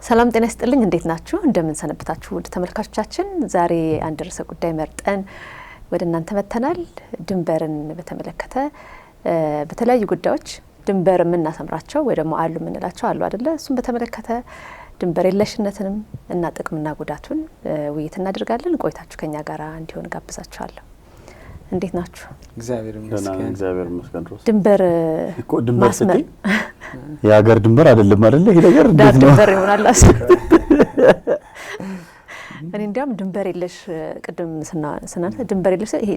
ሰላም ጤና ይስጥልኝ እንዴት ናችሁ እንደምን ሰነበታችሁ ውድ ተመልካቾቻችን ዛሬ አንድ ርዕሰ ጉዳይ መርጠን ወደ እናንተ መተናል ድንበርን በተመለከተ በተለያዩ ጉዳዮች ድንበር ምናሰምራቸው ወይ ደግሞ አሉ ምንላቸው አሉ አይደለ እሱን በተመለከተ ድንበር የለሽነትንም እና ጥቅምና ጉዳቱን ውይይት እናደርጋለን ቆይታችሁ ከኛ ጋር እንዲሆን ጋብዛችኋለሁ እንዴት ናችሁ እግዚአብሔር ይመስገን ድንበር ማስመር የሀገር ድንበር አይደለም አይደለ ይሄ ነገር እንዴት ነው ድንበር ይሆናል እኔ እንዲያም ድንበር የለሽ ቅድም ስናንተ ድንበር የለሽ ይሄ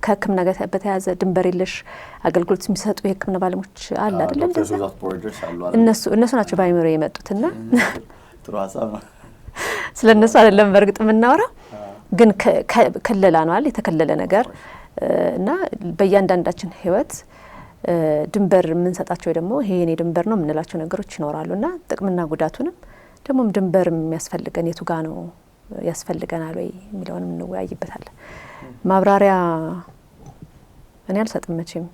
ከህክምና ጋር በተያያዘ ድንበር የለሽ አገልግሎት የሚሰጡ የህክምና ባለሙያዎች አለ አይደል እነሱ ናቸው ባይመሩ የመጡትና ጥሩ ሐሳብ ነው ስለነሱ አይደለም በርግጥ የምናወራው ግን ከለላ ነው አይደል የተከለለ ነገር እና በእያንዳንዳችን ህይወት ድንበር ምን ሰጣቸው ደግሞ ይሄ የኔ ድንበር ነው ምንላቸው ነገሮች ይኖራሉና ጥቅምና ጉዳቱንም ደግሞ ድንበር የሚያስፈልገን የቱ ጋር ነው ያስፈልገናል ወይ የሚለውንም እንወያይበታለን ማብራሪያ እኔ አልሰጥም መቼም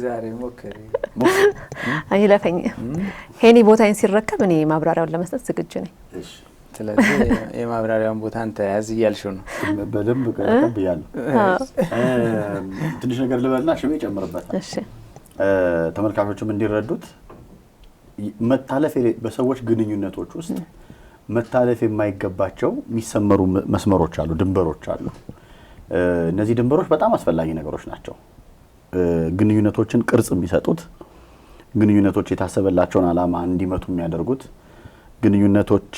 ዛሬ ሞከሪ አይለፈኝ ሄኒ ቦታዬን ሲረከብ እኔ ማብራሪያውን ለመስጠት ዝግጁ ነኝ እሺ ስለዚህ የማብራሪያውን ቦታ አንተ ያዝ ይያልሽው ነው በደንብ ቀጥብያለሁ ትንሽ ነገር ልበልና ሽሜ ጨምርበታል እሺ ተመልካቾችም እንዲረዱት መታለፍ በሰዎች ግንኙነቶች ውስጥ መታለፍ የማይገባቸው የሚሰመሩ መስመሮች አሉ ድንበሮች አሉ እነዚህ ድንበሮች በጣም አስፈላጊ ነገሮች ናቸው ግንኙነቶችን ቅርጽ የሚሰጡት ግንኙነቶች የታሰበላቸውን አላማ እንዲመቱ የሚያደርጉት ግንኙነቶች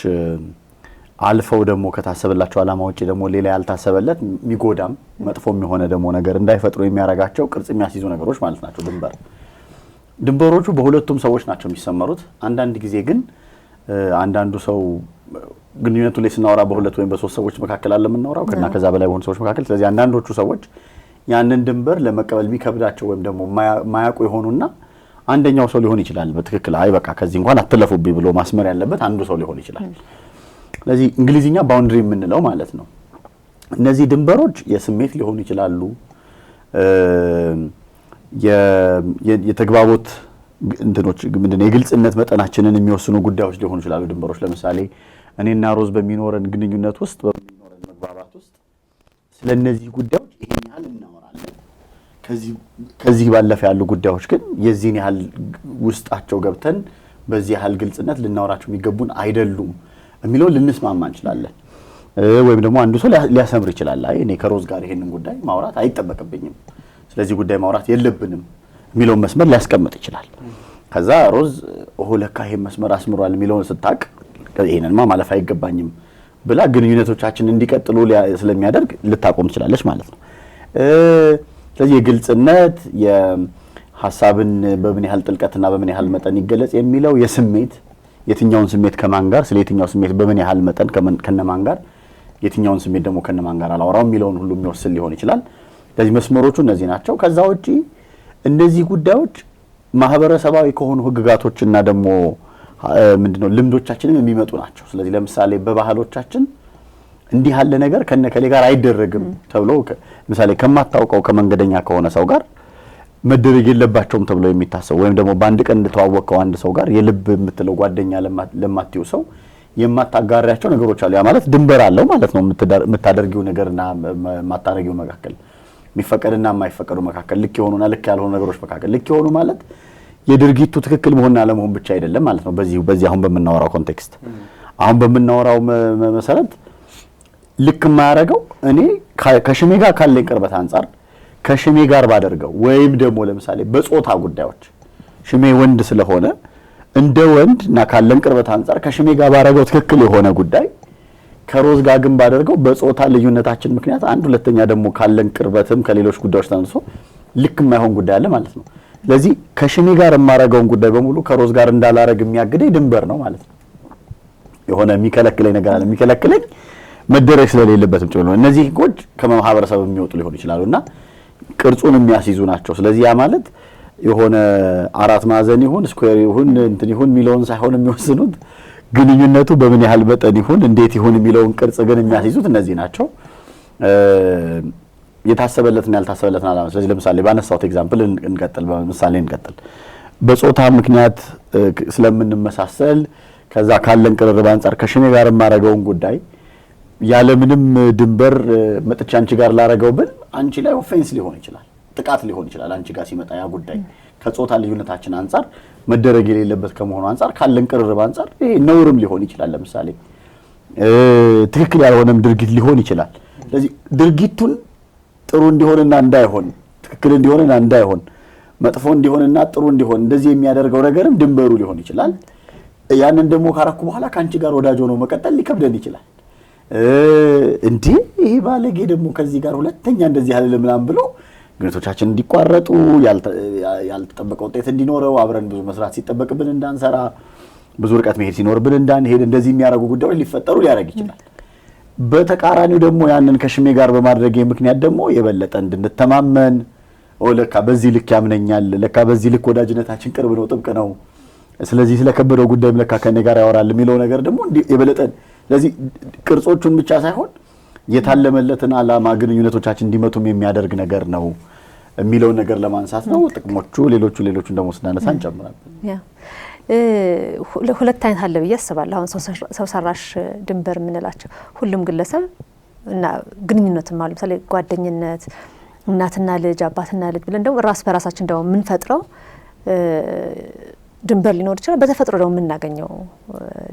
አልፈው ደግሞ ከታሰበላቸው አላማ ውጪ ደግሞ ሌላ ያልታሰበለት የሚጎዳም መጥፎም የሆነ ደግሞ ነገር እንዳይፈጥሩ የሚያረጋቸው ቅርጽ የሚያስይዙ ነገሮች ማለት ናቸው ድንበሮቹ በሁለቱም ሰዎች ናቸው የሚሰመሩት አንዳንድ ጊዜ ግን አንዳንዱ ሰው ግንኙነቱ ላይ ስናወራ በሁለት ወይም በሶስት ሰዎች መካከል አለ የምናወራው ከና ከዛ በላይ በሆኑ ሰዎች መካከል ስለዚህ አንዳንዶቹ ሰዎች ያንን ድንበር ለመቀበል የሚከብዳቸው ወይም ደግሞ ማያውቁ ይሆኑና አንደኛው ሰው ሊሆን ይችላል በትክክል አይ በቃ ከዚህ እንኳን አትለፉብኝ ብሎ ማስመር ያለበት አንዱ ሰው ሊሆን ይችላል ስለዚህ እንግሊዝኛ ባውንደሪ የምንለው ማለት ነው እነዚህ ድንበሮች የስሜት ሊሆኑ ይችላሉ የተግባቦት እንትኖች ምንድነው የግልጽነት መጠናችንን የሚወስኑ ጉዳዮች ሊሆኑ ይችላሉ ድንበሮች ለምሳሌ እኔና ሮዝ በሚኖረን ግንኙነት ውስጥ በሚኖረን መግባባት ውስጥ ስለነዚህ ጉዳዮች ይሄን ያህል እናወራለን ከዚህ ባለፈ ያሉ ጉዳዮች ግን የዚህን ያህል ውስጣቸው ገብተን በዚህ ያህል ግልጽነት ልናወራቸው የሚገቡን አይደሉም የሚለው ልንስማማ እንችላለን ወይም ደግሞ አንዱ ሰው ሊያሰምር ይችላል አይ እኔ ከሮዝ ጋር ይሄንን ጉዳይ ማውራት አይጠበቅብኝም ስለዚህ ጉዳይ ማውራት የለብንም የሚለው መስመር ሊያስቀምጥ ይችላል ከዛ ሮዝ ለካ ይሄን መስመር አስምሯል የሚለውን ስታቅ ይሄንንማ ማለፍ አይገባኝም ብላ ግንኙነቶቻችን እንዲቀጥሉ ስለሚያደርግ ልታቆም ትችላለች ማለት ነው ስለዚህ የግልጽነት የሐሳብን በምን ያህል ጥልቀትና በምን ያህል መጠን ይገለጽ የሚለው የስሜት የትኛውን ስሜት ከማን ጋር ስለየትኛው ስሜት በምን ያህል መጠን ከነማን ጋር የትኛውን ስሜት ደግሞ ከነማን ጋር አላወራው የሚለውን ሁሉ የሚወስን ሊሆን ይችላል ስለዚህ መስመሮቹ እነዚህ ናቸው ከዛ ውጪ እንደዚህ ጉዳዮች ማህበረሰባዊ ከሆኑ ህግጋቶችና ደግሞ ምንድነው ልምዶቻችንም የሚመጡ ናቸው ስለዚህ ለምሳሌ በባህሎቻችን እንዲህ ያለ ነገር ከነከሌ ጋር አይደረግም ተብሎ ለምሳሌ ከማታውቀው ከመንገደኛ ከሆነ ሰው ጋር መደረግ የለባቸውም ተብሎ የሚታሰው ወይም ደግሞ በአንድ ቀን እንደተዋወቀው አንድ ሰው ጋር የልብ የምትለው ጓደኛ ለማትዩ ሰው የማታጋራቸው ነገሮች አሉ ያ ማለት ድንበር አለው ማለት ነው የምታደርጊው ነገርና ማታረጊው መካከል የሚፈቀድና የማይፈቀዱ መካከል ልክ የሆኑና ልክ ያልሆኑ ነገሮች መካከል ልክ የሆኑ ማለት የድርጊቱ ትክክል መሆንና አለመሆን ብቻ አይደለም ማለት ነው በዚህ አሁን በመናወራው ኮንቴክስት አሁን በመናወራው መሰረት ልክ ማያረጋው እኔ ከሽሜ ጋር ካለኝ ቅርበት አንፃር ከሽሜ ጋር ባደርገው ወይም ደግሞ ለምሳሌ በጾታ ጉዳዮች ሽሜ ወንድ ስለሆነ እንደ ወንድና ካለን ቅርበት አንፃር ከሽሜ ጋር ባረጋው ትክክል የሆነ ጉዳይ ከሮዝ ጋር ግን ባደርገው በጾታ ልዩነታችን ምክንያት አንድ ሁለተኛ ደግሞ ካለን ቅርበትም ከሌሎች ጉዳዮች ተነስቶ ልክ የማይሆን ጉዳይ አለ ማለት ነው ስለዚህ ከሽሜ ጋር የማረጋውን ጉዳይ በሙሉ ከሮዝ ጋር እንዳላረግ የሚያግደኝ ድንበር ነው ማለት ነው የሆነ የሚከለክለኝ ነገር አለ የሚከለክለኝ መደረግ ስለሌለበትም ጭምር ነው እነዚህ ህጎች ከማህበረሰብ የሚወጡ ሊሆን ይችላሉና ቅርጹን የሚያስይዙ ናቸው ስለዚህ ያ ማለት የሆነ አራት ማዕዘን ይሁን ስኩዌር ይሁን እንትን ይሁን ሚሊዮን ሳይሆን የሚወስኑት ግንኙነቱ በምን ያህል መጠን ይሁን እንዴት ይሁን የሚለውን ቅርጽ ግን የሚያስይዙት እነዚህ ናቸው የታሰበለትና ያልታሰበለትና አላማ ስለዚህ ለምሳሌ ባነሳውት ኤግዛምፕል እንቀጥል በምሳሌ እንቀጥል በጾታ ምክንያት ስለምንመሳሰል ከዛ ካለን ቅርርብ አንጻር ከሽሜ ጋር የማረገውን ጉዳይ ያለ ምንም ድንበር መጥቻ አንቺ ጋር ላረገው ብል አንቺ ላይ ኦፌንስ ሊሆን ይችላል፣ ጥቃት ሊሆን ይችላል። አንቺ ጋር ሲመጣ ያ ጉዳይ ከጾታ ልዩነታችን አንጻር መደረግ የሌለበት ከመሆኑ አንጻር ካለን ቅርርብ አንጻር ይሄ ነውርም ሊሆን ይችላል። ለምሳሌ ትክክል ያልሆነም ድርጊት ሊሆን ይችላል። ስለዚህ ድርጊቱን ጥሩ እንዲሆንና እንዳይሆን፣ ትክክል እንዲሆንና እንዳይሆን፣ መጥፎ እንዲሆንና ጥሩ እንዲሆን እንደዚህ የሚያደርገው ነገርም ድንበሩ ሊሆን ይችላል። ያንን ደግሞ ካረኩ በኋላ ካንቺ ጋር ወዳጅ ሆኖ መቀጠል ሊከብደን ይችላል። እንዴ ይሄ ባለጌ ደግሞ ከዚህ ጋር ሁለተኛ እንደዚህ አይደለም ምናምን ብሎ ግንኙነቶቻችን እንዲቋረጡ ያልተጠበቀ ውጤት እንዲኖረው አብረን ብዙ መስራት ሲጠበቅብን እንዳንሰራ ብዙ ርቀት መሄድ ሲኖርብን እንዳንሄድ እንደዚህ የሚያደርጉ ጉዳዮች ሊፈጠሩ ሊያደርግ ይችላል። በተቃራኒው ደግሞ ያንን ከሽሜ ጋር በማድረግ ምክንያት ደግሞ የበለጠ እንድንተማመን ለካ በዚህ ልክ ያምነኛል፣ ለካ በዚህ ልክ ወዳጅነታችን ቅርብ ነው፣ ጥብቅ ነው፣ ስለዚህ ስለከበደው ጉዳይም ለካ ከኔ ጋር ያወራል የሚለው ነገር ደግሞ የበለጠ ስለዚህ ቅርጾቹን ብቻ ሳይሆን የታለመለትን ዓላማ ግንኙነቶቻችን እንዲመቱም የሚያደርግ ነገር ነው የሚለውን ነገር ለማንሳት ነው። ጥቅሞቹ ሌሎቹን ደግሞ ስናነሳ እንጨምራለን። ያ ሁለት አይነት አለ ብዬ አስባለሁ። አሁን ሰው ሰራሽ ድንበር የምንላቸው ሁሉም ግለሰብ እና ግንኙነትም አሉ። ለምሳሌ ጓደኝነት፣ እናትና ልጅ፣ አባትና ልጅ ብለን ደግሞ ራስ በራሳችን ደግሞ የምንፈጥረው ድንበር ሊኖር ይችላል። በተፈጥሮ ደግሞ የምናገኘው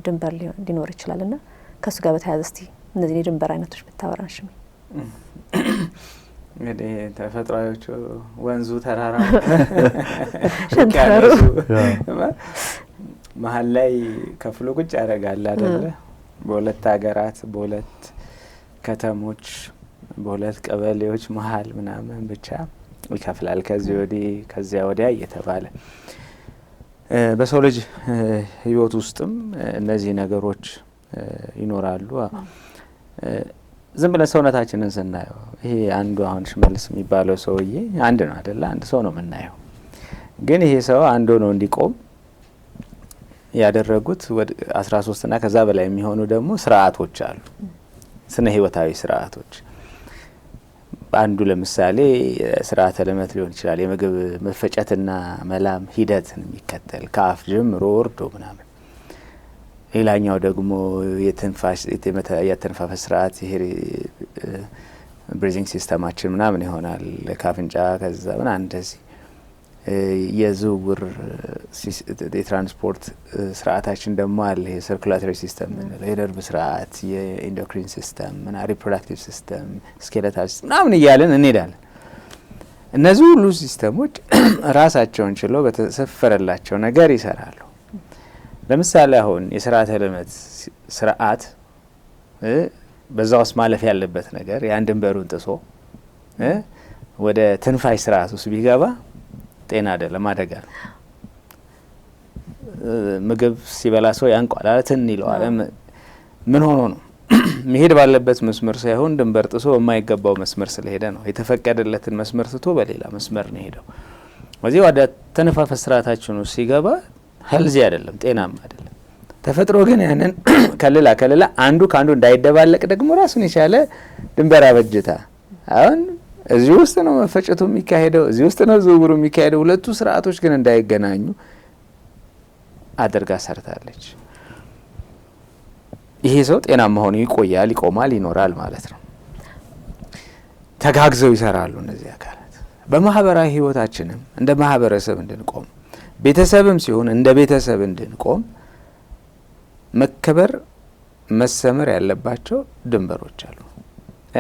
ድንበር ሊኖር ይችላልና ከሱ ጋር በተያያዘ እስቲ እነዚህ የድንበር አይነቶች ብታወራሽ። እንግዲህ ተፈጥሯዊዎቹ ወንዙ፣ ተራራ፣ ሸንተረሩ መሀል ላይ ከፍሎ ቁጭ ያደርጋል አይደለ? በሁለት ሀገራት፣ በሁለት ከተሞች፣ በሁለት ቀበሌዎች መሀል ምናምን ብቻ ይከፍላል። ከዚህ ወዲህ ከዚያ ወዲያ እየተባለ በሰው ልጅ ህይወት ውስጥም እነዚህ ነገሮች ይኖራሉ። ዝም ብለን ሰውነታችንን ስናየው ይሄ አንዱ አሁን ሽመልስ የሚባለው ሰውዬ አንድ ነው አይደለ? አንድ ሰው ነው የምናየው። ግን ይሄ ሰው አንድ ሆኖ እንዲቆም ያደረጉት 13 እና ከዛ በላይ የሚሆኑ ደግሞ ስርዓቶች አሉ፣ ስነ ህይወታዊ ስርዓቶች። አንዱ ለምሳሌ ስርዓተ ልመት ሊሆን ይችላል። የምግብ መፈጨትና መላም ሂደትን የሚከተል ከአፍ ጀምሮ ወርዶ ምናምን። ሌላኛው ደግሞ የትንፋሽ ስርዓት ይሄ ብሪዚንግ ሲስተማችን ምናምን ይሆናል። ከአፍንጫ ከዛ ምናምን እንደዚህ የዝውውር የትራንስፖርት ስርዓታችን ደግሞ አለ። የሰርኩላቶሪ ሲስተም ምንለው፣ የነርቭ ስርዓት፣ የኢንዶክሪን ሲስተም እና ሪፕሮዳክቲቭ ሲስተም፣ ስኬለታል ሲስተም ምናምን እያለን እንሄዳለን። እነዚህ ሁሉ ሲስተሞች ራሳቸውን ችለው በተሰፈረላቸው ነገር ይሰራሉ። ለምሳሌ አሁን የስርዓተ ልመት ስርዓት በዛ ውስጥ ማለፍ ያለበት ነገር ያን ድንበሩን ጥሶ ወደ ትንፋሽ ስርዓት ውስጥ ቢገባ ጤና አይደለም፣ አደጋ ነው። ምግብ ሲበላ ሰው ያንቋላትን ይለዋል። ምን ሆኖ ነው? መሄድ ባለበት መስመር ሳይሆን ድንበር ጥሶ የማይገባው መስመር ስለሄደ ነው። የተፈቀደለትን መስመር ትቶ በሌላ መስመር ነው ሄደው። ወዲህ ወደ ተነፋፈስ ስርዓታችን ውስጥ ሲገባ ሄልዚ አይደለም፣ ጤናማ አይደለም። ተፈጥሮ ግን ያንን ከልላ አንዱ ካንዱ እንዳይደባለቅ ደግሞ ራሱን የቻለ ድንበር አበጅታ አሁን እዚህ ውስጥ ነው መፈጨቱ የሚካሄደው፣ እዚህ ውስጥ ነው ዝውውሩ የሚካሄደው። ሁለቱ ስርዓቶች ግን እንዳይገናኙ አድርጋ ሰርታለች። ይሄ ሰው ጤናማ ሆኖ ይቆያል፣ ይቆማል፣ ይኖራል ማለት ነው። ተጋግዘው ይሰራሉ እነዚህ አካላት። በማህበራዊ ህይወታችንም እንደ ማህበረሰብ እንድንቆም፣ ቤተሰብም ሲሆን እንደ ቤተሰብ እንድንቆም መከበር መሰመር ያለባቸው ድንበሮች አሉ።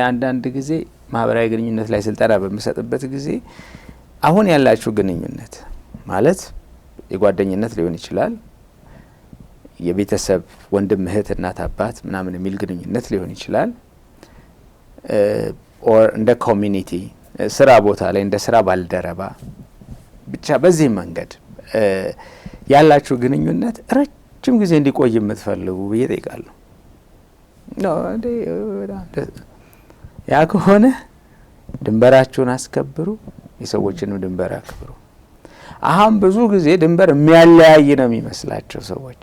አንዳንድ ጊዜ ማህበራዊ ግንኙነት ላይ ስልጠና በምሰጥበት ጊዜ አሁን ያላችሁ ግንኙነት ማለት የጓደኝነት ሊሆን ይችላል፣ የቤተሰብ ወንድም፣ እህት፣ እናት፣ አባት ምናምን የሚል ግንኙነት ሊሆን ይችላል። ኦር እንደ ኮሚኒቲ ስራ ቦታ ላይ እንደ ስራ ባልደረባ ብቻ በዚህ መንገድ ያላችሁ ግንኙነት ረጅም ጊዜ እንዲቆይ የምትፈልጉ ብዬ ጠይቃለሁ። ያ ከሆነ ድንበራችሁን አስከብሩ፣ የሰዎችንም ድንበር አክብሩ። አሁን ብዙ ጊዜ ድንበር የሚያለያይ ነው የሚመስላቸው ሰዎች፣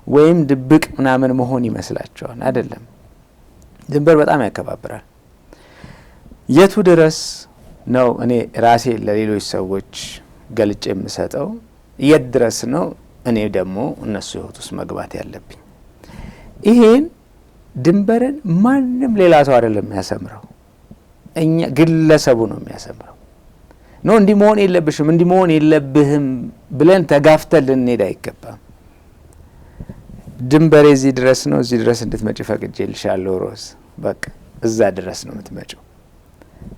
ወይም ድብቅ ምናምን መሆን ይመስላቸዋል። አይደለም፣ ድንበር በጣም ያከባብራል። የቱ ድረስ ነው እኔ ራሴ ለሌሎች ሰዎች ገልጬ የምሰጠው? የት ድረስ ነው እኔ ደግሞ እነሱ ህይወት ውስጥ መግባት ያለብኝ። ይሄን ድንበርን ማንም ሌላ ሰው አይደለም የሚያሰምረው፣ እኛ ግለሰቡ ነው የሚያሰምረው። ነው እንዲህ መሆን የለብሽም እንዲህ መሆን የለብህም ብለን ተጋፍተን ልንሄድ አይገባም። ድንበሬ እዚህ ድረስ ነው፣ እዚህ ድረስ እንድትመጪ ፈቅጄልሻለሁ ሮዝ፣ በቃ እዛ ድረስ ነው የምትመጪው።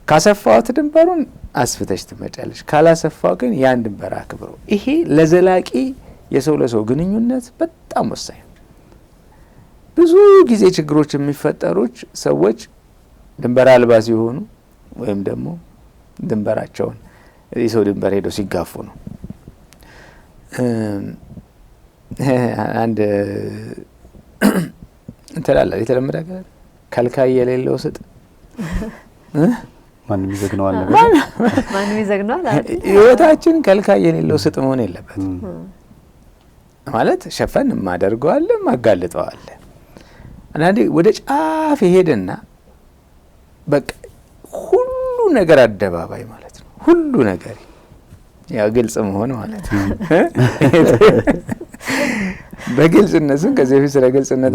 ካሰፋሁት ድንበሩን አስፍተሽ ትመጫለሽ፣ ካላሰፋው ግን ያን ድንበር አክብሮ። ይሄ ለዘላቂ የሰው ለሰው ግንኙነት በጣም ወሳኝ ነው። ብዙ ጊዜ ችግሮች የሚፈጠሩት ሰዎች ድንበር አልባ ሲሆኑ ወይም ደግሞ ድንበራቸውን የሰው ድንበር ሄደው ሲጋፉ ነው። አንድ እንትላላ የተለመደ ነገር ከልካይ የሌለው ስጥ ማንም ይዘግነዋል ነገር ማንም ይዘግነዋል። ህይወታችን ከልካይ የሌለው ስጥ መሆን የለበትም። ማለት ሸፈን ማደርገዋል ማጋልጠዋል። አንዴ ወደ ጫፍ ይሄድና በቃ ሁሉ ነገር አደባባይ ማለት ነው። ሁሉ ነገር ያው ግልጽ መሆን ማለት ነው። በግልጽነቱን ከዚህ በፊት ስለ ግልጽነት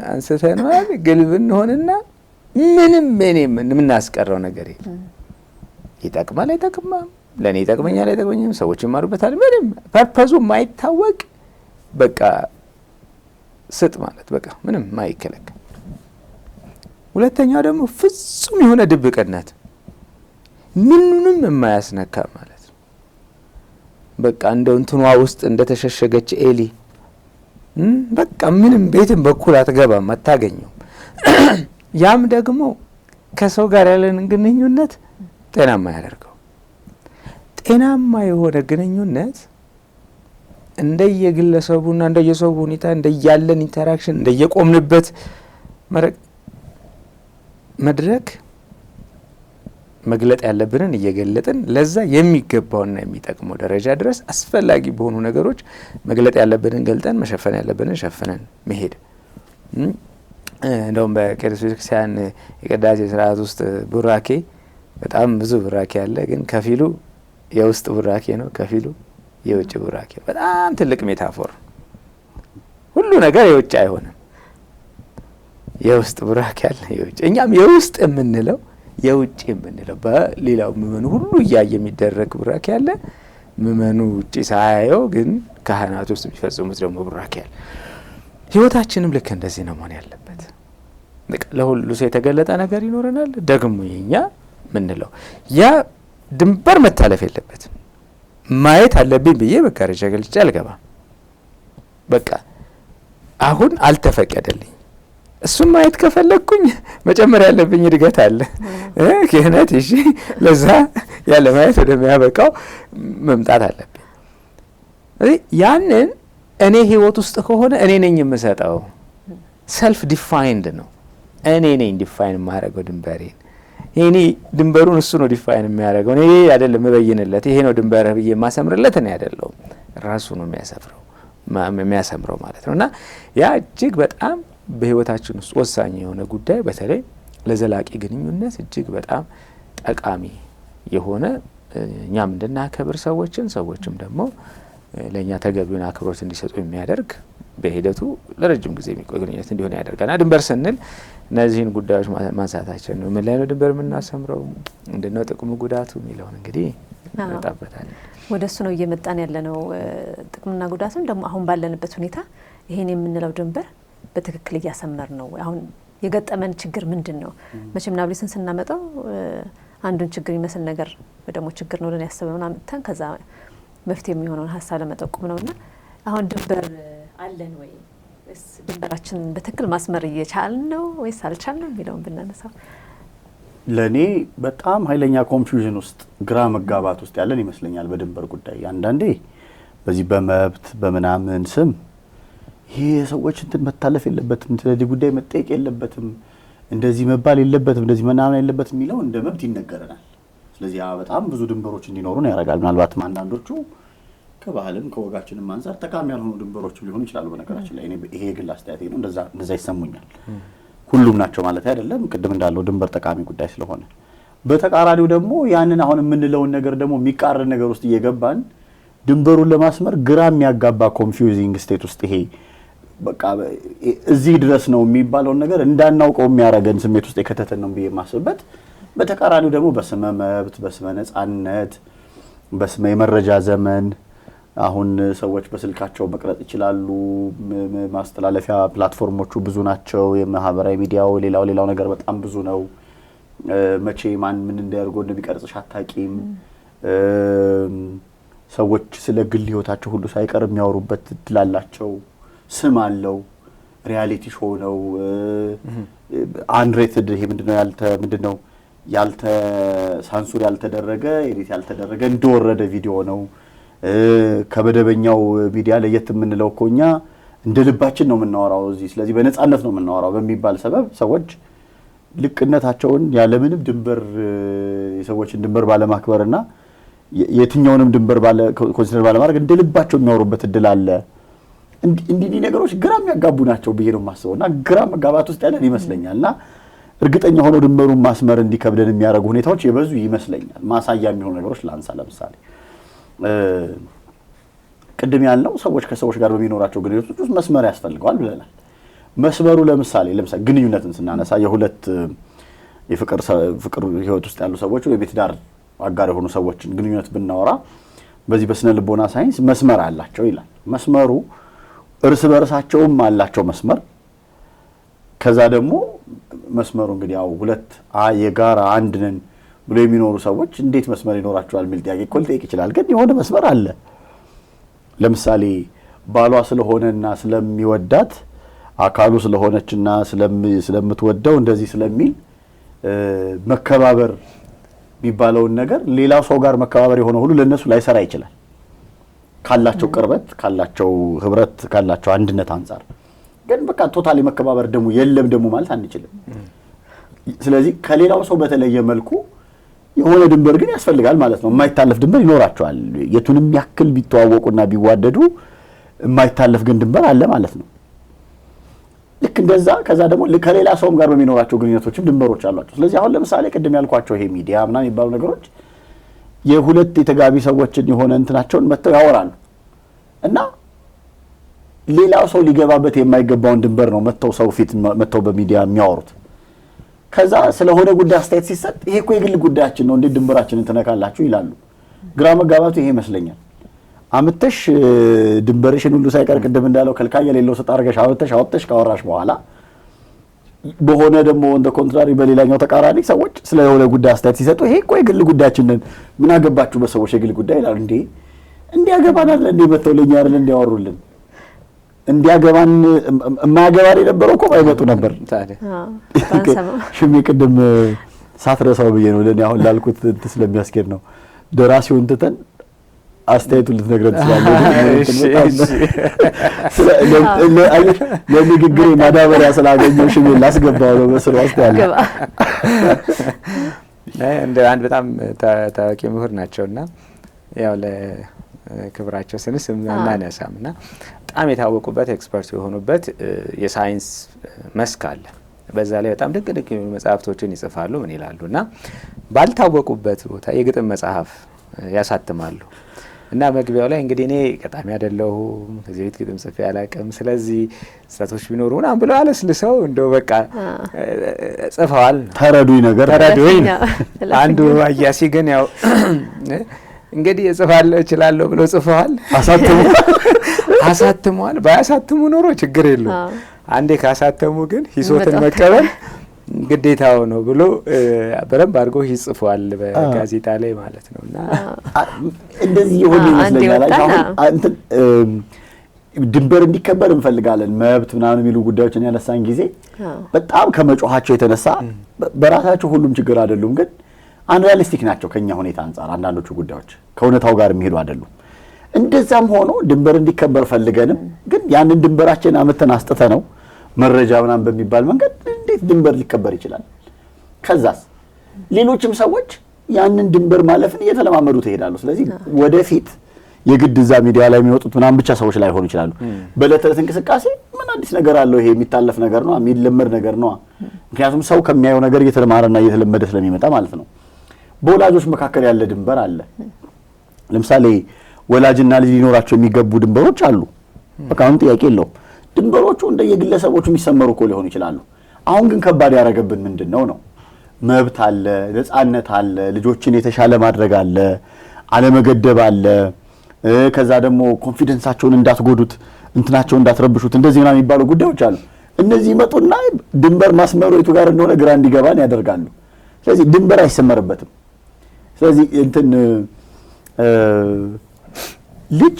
አንስተናል። ግልብ እንሆንና ምንም የምናስቀረው ነገር የለም። ይጠቅማል አይጠቅማም፣ ለእኔ ይጠቅመኛል አይጠቅመኝም፣ ሰዎች ይማሩበታል፣ ምንም ፐርፐዙ ማይታወቅ በቃ ስጥ ማለት በቃ ምንም ማይከለከል። ሁለተኛው ደግሞ ፍጹም የሆነ ድብቅነት ምንንም የማያስነካ ማለት ነው። በቃ እንደው እንትኗ ውስጥ እንደተሸሸገች ኤሊ በቃ ምንም ቤትም በኩል አትገባም አታገኘውም። ያም ደግሞ ከሰው ጋር ያለን ግንኙነት ጤናማ ያደርገው። ጤናማ የሆነ ግንኙነት እንደየግለሰቡና እንደየሰው ሁኔታ እንደያለን ኢንተራክሽን እንደየቆምንበት መድረክ መግለጥ ያለብንን እየገለጥን ለዛ የሚገባውና የሚጠቅመው ደረጃ ድረስ አስፈላጊ በሆኑ ነገሮች መግለጥ ያለብንን ገልጠን መሸፈን ያለብንን ሸፍነን መሄድ። እንደውም በቅዱስ ቤተክርስቲያን የቅዳሴ ስርዓት ውስጥ ቡራኬ በጣም ብዙ ቡራኬ አለ። ግን ከፊሉ የውስጥ ቡራኬ ነው፣ ከፊሉ የውጭ ቡራኬ። በጣም ትልቅ ሜታፎር። ሁሉ ነገር የውጭ አይሆንም፣ የውስጥ ቡራኬ አለ፣ የውጭ። እኛም የውስጥ የምንለው የውጭ የምንለው በሌላው ምእመኑ ሁሉ እያየ የሚደረግ ቡራኬ አለ። ምእመኑ ውጭ ሳያየው ግን ካህናት ውስጥ የሚፈጽሙት ደግሞ ቡራኬ አለ። ህይወታችንም ልክ እንደዚህ ነው መሆን ያለበት። ለሁሉ ሰው የተገለጠ ነገር ይኖረናል። ደግሞ የኛ ምንለው ያ ድንበር መታለፍ የለበትም። ማየት አለብኝ ብዬ በጋረጃ ገልጬ አልገባም። በቃ አሁን አልተፈቀደልኝ። እሱም ማየት ከፈለግኩኝ መጨመር ያለብኝ እድገት አለ፣ ክህነት። እሺ፣ ለዛ ያለ ማየት ወደሚያበቃው መምጣት አለብኝ። ያንን እኔ ህይወት ውስጥ ከሆነ እኔ ነኝ የምሰጠው። ሰልፍ ዲፋይንድ ነው። እኔ ነኝ ዲፋይን የማደርገው ድንበሬን። እኔ ድንበሩን እሱ ነው ዲፋይን የሚያደርገው። እኔ አይደለም የምበይንለት። ይሄ ነው ድንበርህ ብዬ የማሰምርለት እኔ አይደለሁም፣ ራሱ ነው የሚያሰምረው ማለት ነው። እና ያ እጅግ በጣም በህይወታችን ውስጥ ወሳኝ የሆነ ጉዳይ፣ በተለይ ለዘላቂ ግንኙነት እጅግ በጣም ጠቃሚ የሆነ እኛም እንድናከብር ሰዎችም ደግሞ ለእኛ ተገቢውን አክብሮት እንዲሰጡ የሚያደርግ በሂደቱ ለረጅም ጊዜ የሚቆይ ግንኙነት እንዲሆን ያደርጋልና ድንበር ስንል እነዚህን ጉዳዮች ማንሳታችን ነው። ምን ላይ ነው ድንበር የምናሰምረው? ምንድነው ጥቅሙ ጉዳቱ የሚለውን እንግዲህ እንመጣበታለን። ወደ እሱ ነው እየመጣን ያለ ነው። ጥቅምና ጉዳቱን ደግሞ አሁን ባለንበት ሁኔታ ይሄን የምንለው ድንበር በትክክል እያሰመር ነው። አሁን የገጠመን ችግር ምንድን ነው? መቼም ናብሊስን ስናመጣው አንዱን ችግር ይመስል ነገር ወይ ደግሞ ችግር ነው ብለን ያሰብነውን አምጥተን ከዛ መፍትሄ የሚሆነውን ሀሳብ ለመጠቆም ነውና አሁን ድንበር አለን ወይ? ድንበራችን በትክክል ማስመር እየቻልን ነው ወይስ አልቻልንም የሚለውን ብናነሳው ለኔ በጣም ኃይለኛ ኮንፊውዥን ውስጥ ግራ መጋባት ውስጥ ያለን ይመስለኛል በድንበር ጉዳይ። አንዳንዴ በዚህ በመብት በምናምን ስም ይሄ ሰዎች እንትን መታለፍ የለበትም፣ ስለዚህ ጉዳይ መጠየቅ የለበትም፣ እንደዚህ መባል የለበትም፣ እንደዚህ መናምን የለበትም የሚለው እንደ መብት ይነገረናል። ስለዚህ በጣም ብዙ ድንበሮች እንዲኖሩ ነው ያደርጋል። ምናልባትም አንዳንዶቹ ከባህልም ከወጋችንም አንፃር ጠቃሚ ያልሆኑ ድንበሮች ሊሆኑ ይችላሉ። በነገራችን ላይ ይሄ ግል አስተያየቴ ነው፣ እንደዛ ይሰሙኛል። ሁሉም ናቸው ማለት አይደለም። ቅድም እንዳለው ድንበር ጠቃሚ ጉዳይ ስለሆነ፣ በተቃራኒው ደግሞ ያንን አሁን የምንለውን ነገር ደግሞ የሚቃረን ነገር ውስጥ እየገባን ድንበሩን ለማስመር ግራ የሚያጋባ ኮንፊውዚንግ ስቴት ውስጥ ይሄ በቃ እዚህ ድረስ ነው የሚባለውን ነገር እንዳናውቀው የሚያደርገን ስሜት ውስጥ የከተተን ነው ብዬ የማስብበት። በተቃራኒው ደግሞ በስመ መብት፣ በስመ ነጻነት፣ በስመ የመረጃ ዘመን አሁን ሰዎች በስልካቸው መቅረጽ ይችላሉ። ማስተላለፊያ ፕላትፎርሞቹ ብዙ ናቸው። የማህበራዊ ሚዲያው ሌላው ነገር በጣም ብዙ ነው። መቼ ማን ምን እንዲያርጎ እንደሚቀርጽሽ አታቂም። ሰዎች ስለ ግል ህይወታቸው ሁሉ ሳይቀር የሚያወሩበት እድል አላቸው። ስም አለው። ሪያሊቲ ሾው ነው። አንሬትድ ይሄ ምንድነው ያልተ ሳንሱር ያልተደረገ ኤዲት ያልተደረገ እንደወረደ ቪዲዮ ነው። ከመደበኛው ሚዲያ ለየት የምንለው እኮ እኛ እንደ ልባችን ነው የምናወራው እዚህ፣ ስለዚህ በነጻነት ነው የምናወራው በሚባል ሰበብ ሰዎች ልቅነታቸውን ያለምንም ድንበር የሰዎችን ድንበር ባለማክበርና የትኛውንም ድንበር ኮንሲደር ባለማድረግ እንደ ልባቸው የሚያወሩበት እድል አለ። እንዲህ ነገሮች ግራ የሚያጋቡ ናቸው ብዬ ነው የማስበውና ግራ መጋባት ውስጥ ያለን ይመስለኛልና እርግጠኛ ሆኖ ድንበሩን ማስመር እንዲከብደን የሚያደርጉ ሁኔታዎች የበዙ ይመስለኛል። ማሳያ የሚሆኑ ነገሮች ላንሳ። ለምሳሌ ቅድም ያልነው ሰዎች ከሰዎች ጋር በሚኖራቸው ግንኙነት ውስጥ መስመር ያስፈልገዋል ብለናል። መስመሩ ለምሳሌ ግንኙነትን ስናነሳ የሁለት የፍቅር ህይወት ውስጥ ያሉ ሰዎች ወይ ቤት ዳር አጋር የሆኑ ሰዎችን ግንኙነት ብናወራ በዚህ በስነ ልቦና ሳይንስ መስመር አላቸው ይላል። መስመሩ እርስ በርሳቸውም አላቸው መስመር። ከዛ ደግሞ መስመሩ እንግዲህ ያው ሁለት የጋራ አንድ ነን ብሎ የሚኖሩ ሰዎች እንዴት መስመር ይኖራቸዋል የሚል ጥያቄ እኮ ሊጠይቅ ይችላል። ግን የሆነ መስመር አለ። ለምሳሌ ባሏ ስለሆነና ስለሚወዳት አካሉ ስለሆነችና ስለምትወደው እንደዚህ ስለሚል መከባበር የሚባለውን ነገር ሌላው ሰው ጋር መከባበር የሆነ ሁሉ ለነሱ ላይሰራ ይችላል። ካላቸው ቅርበት፣ ካላቸው ህብረት፣ ካላቸው አንድነት አንፃር ግን በቃ ቶታሊ መከባበር ደግሞ የለም ደግሞ ማለት አንችልም። ስለዚህ ከሌላው ሰው በተለየ መልኩ የሆነ ድንበር ግን ያስፈልጋል ማለት ነው። የማይታለፍ ድንበር ይኖራቸዋል። የቱንም ያክል ቢተዋወቁና ቢዋደዱ የማይታለፍ ግን ድንበር አለ ማለት ነው። ልክ እንደዛ ከዛ ደግሞ ከሌላ ሰውም ጋር በሚኖራቸው ግንኙነቶችም ድንበሮች አሏቸው። ስለዚህ አሁን ለምሳሌ ቅድም ያልኳቸው ይሄ ሚዲያ ምናምን የሚባሉ ነገሮች የሁለት የተጋቢ ሰዎችን የሆነ እንትናቸውን መተው ያወራሉ እና ሌላው ሰው ሊገባበት የማይገባውን ድንበር ነው መተው ሰው ፊት መተው በሚዲያ የሚያወሩት። ከዛ ስለሆነ ጉዳይ አስተያየት ሲሰጥ ይሄ እኮ የግል ጉዳያችን ነው እንዴት ድንበራችንን ትነካላችሁ ይላሉ። ግራ መጋባቱ ይሄ ይመስለኛል። አምጥተሽ ድንበርሽን ሁሉ ሳይቀር ቅድም እንዳለው ከልካይ የሌለው ሰጣርገሽ አውጥተሽ ካወራሽ በኋላ በሆነ ደግሞ እንደ ኮንትራሪ በሌላኛው ተቃራኒ ሰዎች ስለሆነ ጉዳይ አስተያየት ሲሰጡ ይሄ እኮ የግል ጉዳያችን ምን አገባችሁ በሰዎች የግል ጉዳይ ይላሉ። እንዲያገባን አይደል እንዴ መተው ለኛ አይደል እንዲያወሩልን እንዲያገባን የማያገባን የነበረው እኮ ባይመጡ ነበር። ሽሜ ቅድም ሳትረሳው ብዬ ነው ለኔ አሁን ላልኩት ስለሚያስኬድ ነው። ደራሲውን ትተን አስተያየቱን ልትነግረን ትችላለህ። ለንግግሬ ማዳበሪያ ስላገኘው ሽሜ ላስገባው ነው መስሎ አስተያየት እንደ አንድ በጣም ታዋቂ ምሁር ናቸውና ያው ለክብራቸው ስንስ እናነሳምና በጣም የታወቁበት ኤክስፐርት የሆኑበት የሳይንስ መስክ አለ። በዛ ላይ በጣም ድንቅ የሆኑ መጽሐፍቶችን ይጽፋሉ። ምን ይላሉና ባልታወቁበት ቦታ የግጥም መጽሐፍ ያሳትማሉ። እና መግቢያው ላይ እንግዲህ እኔ ገጣሚ አይደለሁም ከዚህ ቤት ግጥም ጽፌ አላውቅም፣ ስለዚህ ስህተቶች ቢኖሩ ምናምን ብለው አለስልሰው እንደው በቃ ጽፈዋል። ተረዱኝ አንዱ አያሲ ግን ያው እንግዲህ እጽፋለሁ እችላለሁ ብለው ጽፈዋል፣ አሳትመዋል። ባያሳትሙ ኖሮ ችግር የለውም። አንዴ ካሳተሙ ግን ሂሶትን መቀበል ግዴታው ነው ብሎ በረብ አድርጎ ይጽፏል በጋዜጣ ላይ ማለት ነውና እንደዚህ ይሁን ይመስለኛል። አሁን ድንበር እንዲከበር እንፈልጋለን መብት ምናምን የሚሉ ጉዳዮችን ያነሳን ጊዜ በጣም ከመጮሃቸው የተነሳ በራሳቸው ሁሉም ችግር አይደሉም፣ ግን አንሪያሊስቲክ ናቸው ከኛ ሁኔታ አንፃር። አንዳንዶቹ ጉዳዮች ከእውነታው ጋር የሚሄዱ አይደሉም። እንደዛም ሆኖ ድንበር እንዲከበር ፈልገንም ግን ያንን ድንበራችን አመተን አስጥተ ነው መረጃ ምናምን በሚባል መንገድ እንዴት ድንበር ሊከበር ይችላል? ከዛስ ሌሎችም ሰዎች ያንን ድንበር ማለፍን እየተለማመዱት ይሄዳሉ። ስለዚህ ወደፊት የግድ እዛ ሚዲያ ላይ የሚወጡት ምናምን ብቻ ሰዎች ላይ ሆኑ ይችላሉ። በዕለት ተዕለት እንቅስቃሴ ምን አዲስ ነገር አለው? ይሄ የሚታለፍ ነገር ነው፣ የሚለመድ ነገር ነው። ምክንያቱም ሰው ከሚያየው ነገር እየተለማረና እየተለመደ ስለሚመጣ ማለት ነው። በወላጆች መካከል ያለ ድንበር አለ። ለምሳሌ ወላጅና ልጅ ሊኖራቸው የሚገቡ ድንበሮች አሉ። በቃ አሁን ጥያቄ የለውም። ድንበሮቹ እንደየግለሰቦቹ የሚሰመሩ እኮ ሊሆኑ ይችላሉ። አሁን ግን ከባድ ያደረገብን ምንድነው ነው መብት አለ፣ ነፃነት አለ፣ ልጆችን የተሻለ ማድረግ አለ፣ አለመገደብ አለ። ከዛ ደግሞ ኮንፊደንሳቸውን እንዳትጎዱት፣ እንትናቸውን እንዳትረብሹት፣ እንደዚህ ነው የሚባሉ ጉዳዮች አሉ። እነዚህ መጡና ድንበር ማስመሩ የቱ ጋር እንደሆነ ግራ እንዲገባን ያደርጋሉ። ስለዚህ ድንበር አይሰመርበትም። ስለዚህ እንትን ልጅ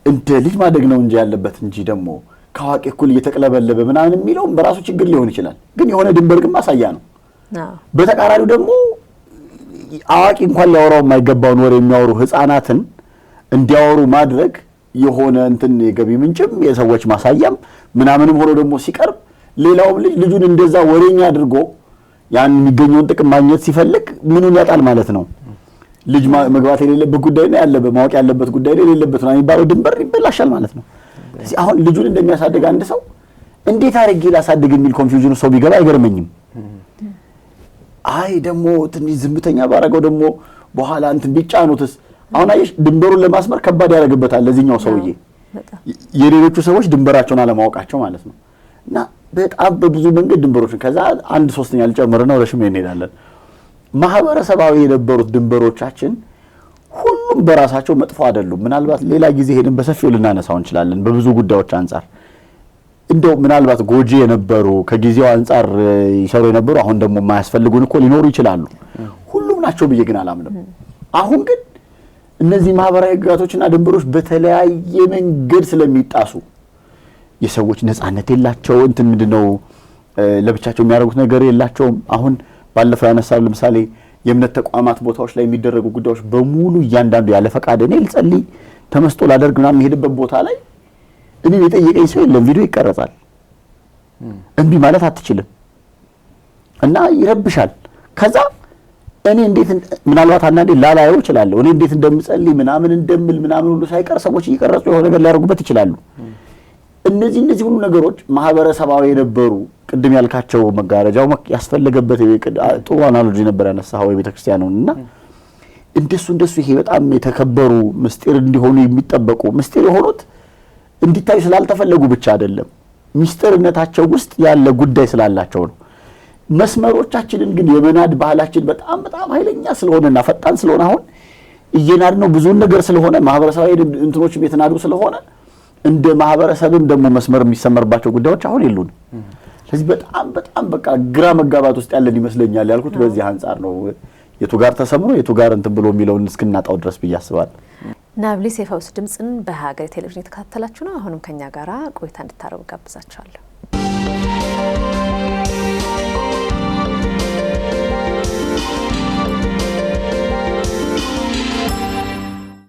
እንደ ልጅ ማደግ ነው እንጂ ያለበት እንጂ ደግሞ ከአዋቂ እኩል እየተቀለበለበ ምናምን የሚለው በራሱ ችግር ሊሆን ይችላል። ግን የሆነ ድንበር ግን ማሳያ ነው። በተቃራኒው ደግሞ አዋቂ እንኳን ሊያወራው የማይገባውን ወሬ የሚያወሩ ህፃናትን እንዲያወሩ ማድረግ የሆነ እንትን የገቢ ምንጭም የሰዎች ማሳያም ምናምንም ሆኖ ደግሞ ሲቀርብ ሌላውም ልጁን እንደዛ ወሬኛ አድርጎ ያን የሚገኘውን ጥቅም ማግኘት ሲፈልግ ምኑን ያጣል ማለት ነው። ልጅ መግባት የሌለበት ጉዳይ ነው ያለበት ማወቅ ያለበት ጉዳይ ነው የሌለበት ነው የሚባለው ድንበር ይበላሻል ማለት ነው። ስለዚህ አሁን ልጁን እንደሚያሳድግ አንድ ሰው እንዴት አድርጌ ላሳድግ የሚል ኮንፊውዥን ሰው ቢገባ አይገርመኝም። አይ ደግሞ ትንሽ ዝምተኛ ባረገው ደግሞ በኋላ እንትን ቢጫኑትስ አሁን አየሽ ድንበሩን ለማስመር ከባድ ያደርግበታል ለዚህኛው ሰውዬ የሌሎቹ ሰዎች ድንበራቸውን አለማወቃቸው ማለት ነው። እና በጣም በብዙ መንገድ ድንበሮችን ከዛ አንድ ሶስተኛ ልጨምርና ወደ ሽሜ እንሄዳለን። ማህበረሰባዊ የነበሩት ድንበሮቻችን ሁሉም በራሳቸው መጥፎ አይደሉም። ምናልባት ሌላ ጊዜ ሄደን በሰፊው ልናነሳው እንችላለን በብዙ ጉዳዮች አንፃር እንደው ምናልባት ጎጂ የነበሩ ከጊዜው አንፃር ይሰሩ የነበሩ አሁን ደግሞ የማያስፈልጉን እኮ ሊኖሩ ይችላሉ። ሁሉም ናቸው ብዬ ግን አላምንም። አሁን ግን እነዚህ ማህበራዊ ህግጋቶችና ድንበሮች በተለያየ መንገድ ስለሚጣሱ የሰዎች ነፃነት የላቸው እንትን ምንድነው ለብቻቸው የሚያደርጉት ነገር የላቸውም። አሁን ባለፈው ያነሳው ለምሳሌ የእምነት ተቋማት ቦታዎች ላይ የሚደረጉ ጉዳዮች በሙሉ እያንዳንዱ ያለ ፈቃድ እኔ ልጸልይ ተመስጦ ላደርግ ምናምን የሄድበት ቦታ ላይ እኔ የጠየቀኝ ሰው የለም። ቪዲዮ ይቀረጻል። እንቢ ማለት አትችልም እና ይረብሻል። ከዛ እኔ እንዴት ምናልባት አንዳንዴ ላላየው እችላለሁ እኔ እንዴት እንደምጸልይ ምናምን እንደምል ምናምን ሁሉ ሳይቀር ሰዎች እየቀረጹ የሆነ ነገር ሊያደርጉበት ይችላሉ። እነዚህ ሁሉ ነገሮች ማህበረሰባዊ የነበሩ ቅድም ያልካቸው መጋረጃው ያስፈልገበት ጥሩ አናሎጂ ነበር ያነሳው የቤተክርስቲያኑና እንደሱ ይሄ በጣም የተከበሩ ምስጢር እንዲሆኑ የሚጠበቁ ምስጢር የሆኑት እንዲታዩ ስላልተፈለጉ ብቻ አይደለም ምስጢርነታቸው ውስጥ ያለ ጉዳይ ስላላቸው ነው። መስመሮቻችንን ግን የመናድ ባህላችን በጣም ኃይለኛ ስለሆነና ፈጣን ስለሆነ አሁን እየናድ ነው ብዙ ነገር ስለሆነ ማህበረሰባዊ እንትኖችም የተናዱ ስለሆነ እንደ ማህበረሰብም ደግሞ መስመር የሚሰመርባቸው ጉዳዮች አሁን የሉን። ስለዚህ በጣም በቃ ግራ መጋባት ውስጥ ያለን ይመስለኛል ያልኩት በዚህ አንፃር ነው። የቱ ጋር ተሰምሮ የቱ ጋር እንትን ብሎ የሚለውን እስክናጣው ድረስ ብያስባለሁ። ናብሊ የፈውስ ድምጽን በሀገር ቴሌቪዥን የተከታተላችሁ ነው። አሁንም ከኛ ጋራ ቆይታ እንድታረጉ ጋብዛችኋለሁ።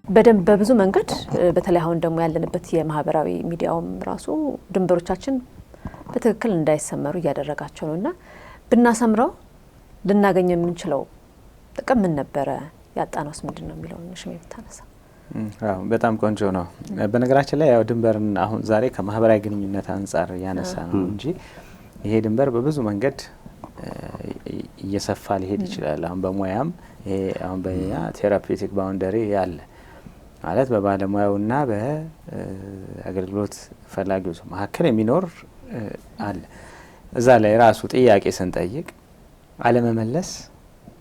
በደንብ በብዙ መንገድ በተለይ አሁን ደግሞ ያለንበት የማህበራዊ ሚዲያውም ራሱ ድንበሮቻችን በትክክል እንዳይሰመሩ እያደረጋቸው ነውና ብናሰምረው ልናገኝ የምንችለው ጥቅም ምን ነበረ ያጣነውስ ምንድነው የሚለው ሽሜ ብታነሳ። በጣም ቆንጆ ነው። በነገራችን ላይ ያው ድንበርን አሁን ዛሬ ከማህበራዊ ግንኙነት አንፃር ያነሳ ነው እንጂ ይሄ ድንበር በብዙ መንገድ እየሰፋ ሊሄድ ይችላል። አሁን በሙያም ይሄ አሁን በያ ቴራፒውቲክ ባውንደሪ ያለ ማለት በባለሙያውና በአገልግሎት ፈላጊው መካከል የሚኖር አለ። እዛ ላይ ራሱ ጥያቄ ስንጠይቅ አለመመለስ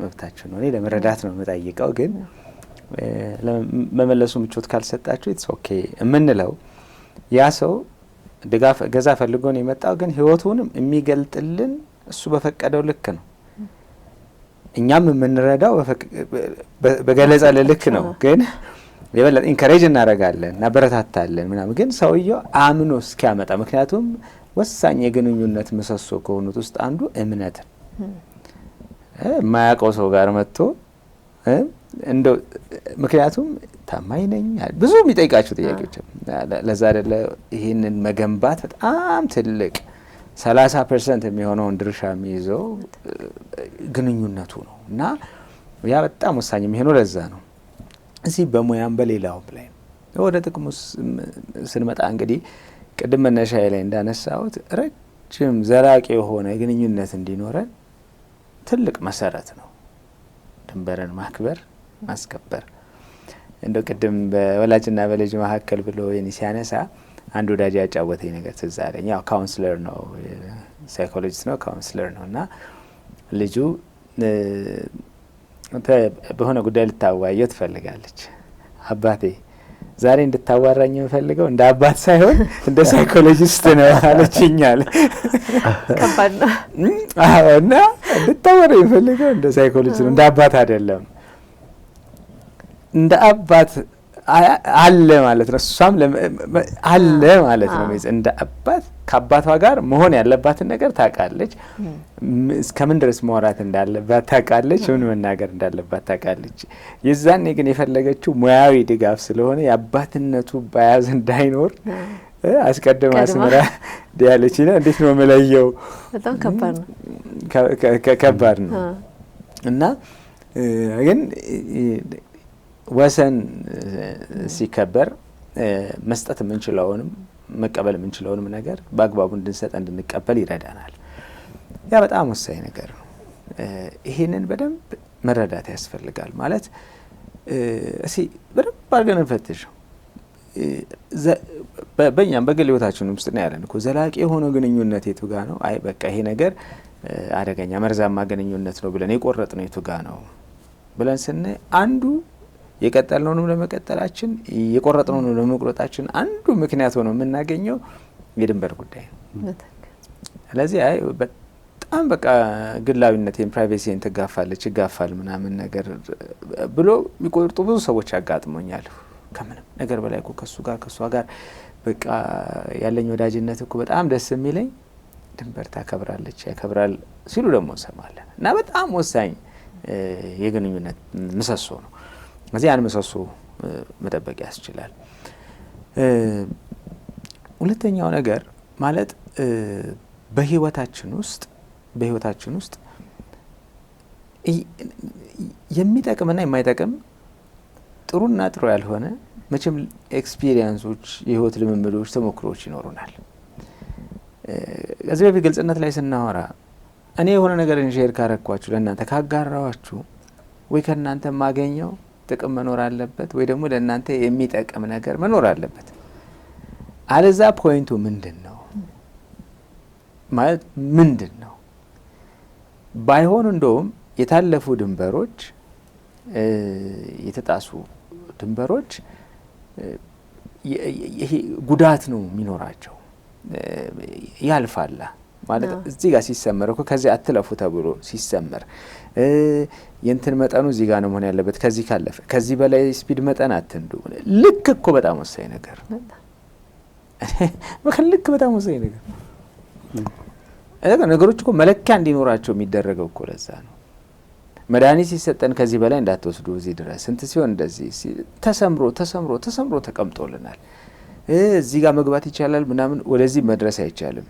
መብታችን ነው። እኔ ለመረዳት ነው የምጠይቀው፣ ግን መመለሱ ምቾት ካልሰጣችሁ ኢትስ ኦኬ የምንለው ያ ሰው ድጋፍ ገዛ ፈልጎ ነው የመጣው፣ ግን ህይወቱንም የሚገልጥልን እሱ በፈቀደው ልክ ነው። እኛም የምንረዳው በገለጸልን ልክ ነው። ግን የበለጠ ኢንከሬጅ እናደርጋለን እናበረታታለን ምናምን፣ ግን ሰውየው አምኖ እስኪያመጣ ምክንያቱም ወሳኝ የግንኙነት ምሰሶ ከሆኑት ውስጥ አንዱ እምነት የማያውቀው ሰው ጋር መጥቶ እንደው ምክንያቱም ታማኝ ነኝ ብዙ የሚጠይቃቸው ጥያቄዎች ለዛ አይደለ ይህንን መገንባት በጣም ትልቅ 30% የሚሆነውን ድርሻ የሚይዘው ግንኙነቱ ነው እና ያ በጣም ወሳኝ የሚሆነው ለዛ ነው። እዚህ በሙያም በሌላውም ላይ ወደ ጥቅሙ ስንመጣ እንግዲህ ቅድም መነሻዬ ላይ እንዳነሳሁት ረጅም ዘላቂ የሆነ ግንኙነት እንዲኖረን ትልቅ መሰረት ነው ድንበርን ማክበር ማስከበር። እንደው ቅድም በወላጅና በልጅ መካከል ብሎ የኔ ሲያነሳ አንድ ወዳጅ ያጫወተኝ ነገር ትዝ አለኝ። ያው ካውንስለር ነው፣ ሳይኮሎጂስት ነው፣ ካውንስለር ነው እና ልጁ በሆነ ጉዳይ ልታዋየው ትፈልጋለች። አባቴ ዛሬ እንድታዋራኝ የምፈልገው እንደ አባት ሳይሆን እንደ ሳይኮሎጂስት ነው አለችኛል። ከባድ ነው። አዎ እና እንድታዋራኝ የምፈልገው እንደ ሳይኮሎጂስት ነው፣ እንደ አባት አይደለም። እንደ አባት አለ ማለት ነው። እሷም አለ ማለት ነው። እንደ አባት ከአባቷ ጋር መሆን ያለባትን ነገር ታውቃለች። እስከምን ድረስ ማውራት እንዳለባት ታውቃለች። ምን መናገር እንዳለባት ታውቃለች። የዛኔ ግን የፈለገችው ሙያዊ ድጋፍ ስለሆነ የአባትነቱ ባያዝ እንዳይኖር አስቀድማ አስመራ ያለች ነው። እንዴት ነው መለየው? በጣም ከባድ ነው። ከባድ ነው እና ግን ወሰን ሲከበር መስጠት የምንችለውንም መቀበል የምንችለውንም ነገር በአግባቡ እንድንሰጥ እንድንቀበል ይረዳናል። ያ በጣም ወሳኝ ነገር ነው። ይሄንን በደንብ መረዳት ያስፈልጋል። ማለት በደንብ አድርገን እንፈትሸው። በእኛም በግል ህይወታችን ውስጥ ነው ያለን እኮ ዘላቂ የሆነ ግንኙነት የቱ ጋ ነው? አይ በቃ ይሄ ነገር አደገኛ መርዛማ ግንኙነት ነው ብለን የቆረጥነው የቱ ጋ ነው ብለን ስናይ አንዱ የቀጠልነውንም ለመቀጠላችን የቆረጥነውንም ለመቁረጣችን አንዱ ምክንያት ሆኖ የምናገኘው የድንበር ጉዳይ ነው። ስለዚህ አይ በጣም በቃ ግላዊነቴን ፕራይቬሲን ትጋፋለች ይጋፋል ምናምን ነገር ብሎ የሚቆርጡ ብዙ ሰዎች ያጋጥሞኛል። ከምንም ነገር በላይ እኮ ከሷ ጋር በቃ ያለኝ ወዳጅነት እኮ በጣም ደስ የሚለኝ ድንበር ታከብራለች ያከብራል ሲሉ ደግሞ እንሰማለን። እና በጣም ወሳኝ የግንኙነት ምሰሶ ነው። እዚህ ያን ምሰሶ መጠበቅ ያስችላል። ሁለተኛው ነገር ማለት በህይወታችን ውስጥ የሚጠቅምና የማይጠቅም ጥሩና ጥሩ ያልሆነ መቼም ኤክስፒሪየንሶች፣ የህይወት ልምምዶች፣ ተሞክሮች ይኖሩናል። ከዚህ በፊት ግልጽነት ላይ ስናወራ እኔ የሆነ ነገር ሼር ካረኳችሁ ለእናንተ ካጋራዋችሁ ወይ ከእናንተ የማገኘው ጥቅም መኖር አለበት ወይ ደግሞ ለእናንተ የሚጠቅም ነገር መኖር አለበት። አለዛ ፖይንቱ ምንድን ነው ማለት ምንድን ነው? ባይሆን እንደውም የታለፉ ድንበሮች የተጣሱ ድንበሮች ይሄ ጉዳት ነው የሚኖራቸው። ያልፋላ ማለት እዚህ ጋር ሲሰመር እኮ ከዚህ አትለፉ ተብሎ ሲሰመር የእንትን መጠኑ እዚህ ጋር ነው መሆን ያለበት። ከዚህ ካለፈ ከዚህ በላይ ስፒድ መጠን አትንዱ። ልክ እኮ በጣም ወሳኝ ነገር ልክ በጣም ወሳኝ ነገር ነገሮች እኮ መለኪያ እንዲኖራቸው የሚደረገው እኮ ለዛ ነው። መድኃኒት ሲሰጠን ከዚህ በላይ እንዳትወስዱ እዚህ ድረስ ስንት ሲሆን እንደዚህ ተሰምሮ ተቀምጦልናል። እዚህ ጋር መግባት ይቻላል ምናምን ወደዚህ መድረስ አይቻልም።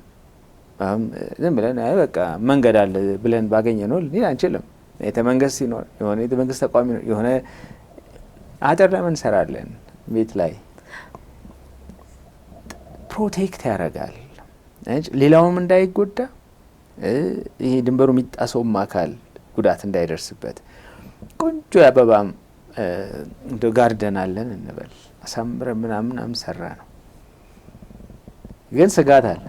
ዝም ብለን አይ በቃ መንገድ አለ ብለን ባገኘ ነው ሊል አንችልም። የተመንግስት ሲኖር የሆነ የተመንግስት ተቋም የሆነ አጥር ለምን እንሰራለን? ቤት ላይ ፕሮቴክት ያደርጋል ሌላውም እንዳይጎዳ፣ ይሄ ድንበሩ የሚጣሰውም አካል ጉዳት እንዳይደርስበት። ቆንጆ የአበባም እንደ ጋርደን አለን እንበል አሳምረን ምናምን ሰራ ነው፣ ግን ስጋት አለ።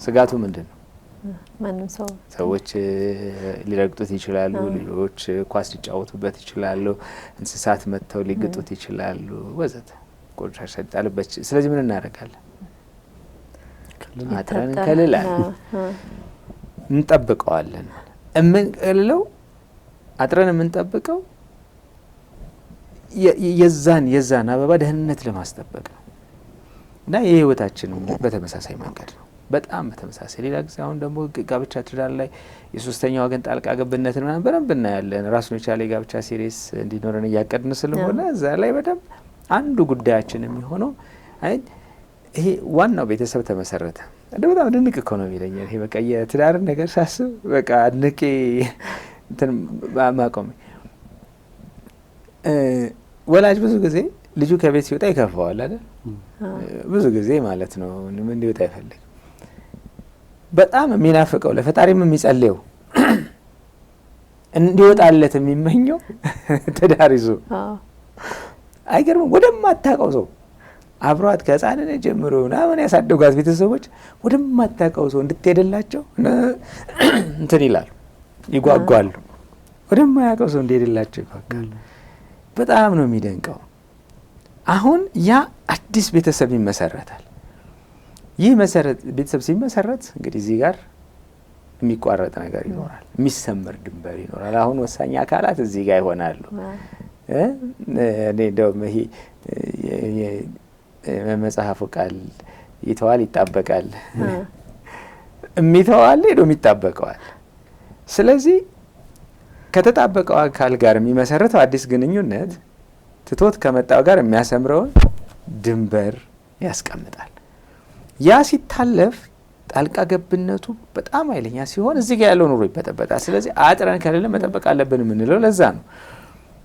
ስጋቱ ምንድን ነው? ማንም ሰዎች ሊረግጡት ይችላሉ፣ ልጆች ኳስ ሊጫወቱበት ይችላሉ፣ እንስሳት መጥተው ሊግጡት ይችላሉ ወዘተ ቆሻሻ ይጣልበት። ስለዚህ ምን እናደርጋለን? አጥረን እንከልላለን፣ እንጠብቀዋለን። የምንከልለው አጥረን የምንጠብቀው የዛን አበባ ደህንነት ለማስጠበቅ ነው እና የህይወታችን በተመሳሳይ መንገድ ነው። በጣም በተመሳሳይ ሌላ ጊዜ አሁን ደግሞ ጋብቻ ትዳር ላይ የሶስተኛ ወገን ጣልቃ ገብነትን ምናምን በደንብ እናያለን። ራሱን የቻለ የጋብቻ ሲሪየስ እንዲኖረን እያቀድን ስለሆነ እዛ ላይ በደንብ አንዱ ጉዳያችን የሚሆነው ይሄ ዋናው ቤተሰብ ተመሰረተ። በጣም ድንቅ እኮ ነው የሚለኝ ይሄ በቃ የትዳርን ነገር ሳስብ በቃ አድንቄ እንትን ማቆም። ወላጅ ብዙ ጊዜ ልጁ ከቤት ሲወጣ ይከፋዋል አይደል? ብዙ ጊዜ ማለት ነው ምን እንዲወጣ አይፈልግ። በጣም የሚናፍቀው ለፈጣሪም የሚጸልየው እንዲወጣለት የሚመኘው ትዳር ይዞ አይገርምም? ወደማታውቀው ሰው አብሯት ከህፃንነት ጀምሮ ምናምን ያሳደጓት ቤተሰቦች ወደማታውቀው ሰው እንድትሄድላቸው እንትን ይላሉ፣ ይጓጓሉ። ወደማያውቀው ሰው እንድትሄድላቸው ይጓጓሉ። በጣም ነው የሚደንቀው። አሁን ያ አዲስ ቤተሰብ ይመሰረታል። ይህ ቤተሰብ ሲመሰረት እንግዲህ እዚህ ጋር የሚቋረጥ ነገር ይኖራል፣ የሚሰመር ድንበር ይኖራል። አሁን ወሳኝ አካላት እዚህ ጋር ይሆናሉ። እኔ እንደውም ይሄ መጽሐፉ ቃል ይተዋል ይጣበቃል፣ የሚተዋል ሄዶ የሚጣበቀዋል። ስለዚህ ከተጣበቀው አካል ጋር የሚመሰረተው አዲስ ግንኙነት ትቶት ከመጣው ጋር የሚያሰምረውን ድንበር ያስቀምጣል። ያ ሲታለፍ ጣልቃ ገብነቱ በጣም ኃይለኛ ሲሆን እዚህ ጋር ያለው ኑሮ ይበጠበጣል። ስለዚህ አጥረን ከሌለ መጠበቅ አለብን የምንለው ለዛ ነው።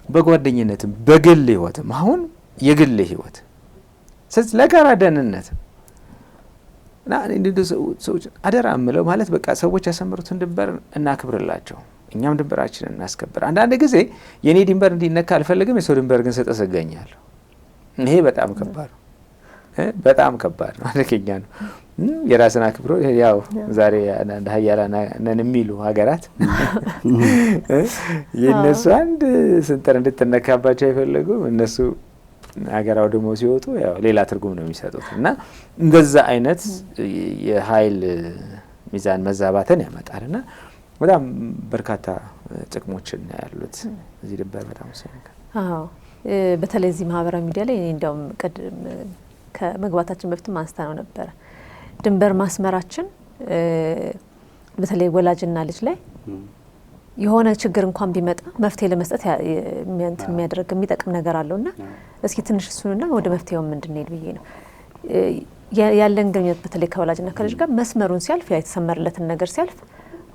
በጓደኝነትም በግል ህይወትም አሁን የግል ህይወት ስለዚህ ለጋራ ደህንነት እና ሰዎች አደራ እምለው ማለት በቃ ሰዎች ያሰመሩትን ድንበር እናክብርላቸው፣ እኛም ድንበራችንን እናስከብር። አንዳንድ ጊዜ የኔ ድንበር እንዲነካ አልፈልግም፣ የሰው ድንበር ግን ስጠስ እገኛለሁ። ይሄ በጣም ከባድ ነው። በጣም ከባድ ነው። አደገኛ ነው። የራስን አክብሮ ያው ዛሬ አንድ ሀያላን ነን የሚሉ ሀገራት የነሱ አንድ ስንጠር እንድትነካባቸው አይፈልጉም። እነሱ ሀገራው ደግሞ ሲወጡ ያው ሌላ ትርጉም ነው የሚሰጡት እና እንደዛ አይነት የኃይል ሚዛን መዛባትን ያመጣልና በጣም በርካታ ጥቅሞችን ያሉት እዚህ ድንበር በጣም ወሳኝ። አዎ በተለይ እዚህ ማህበራዊ ሚዲያ ላይ እንደውም ቀድም ከመግባታችን በፊትም አንስታ ነው ነበረ ድንበር ማስመራችን በተለይ ወላጅና ልጅ ላይ የሆነ ችግር እንኳን ቢመጣ መፍትሄ ለመስጠት የሚያደርግ የሚጠቅም ነገር አለውና እስኪ ትንሽ እሱንና ወደ መፍትሄው እንድንሄድ ብዬ ነው። ያለን ግንኙነት በተለይ ከወላጅና ከልጅ ጋር መስመሩን ሲያልፍ ያ የተሰመረለትን ነገር ሲያልፍ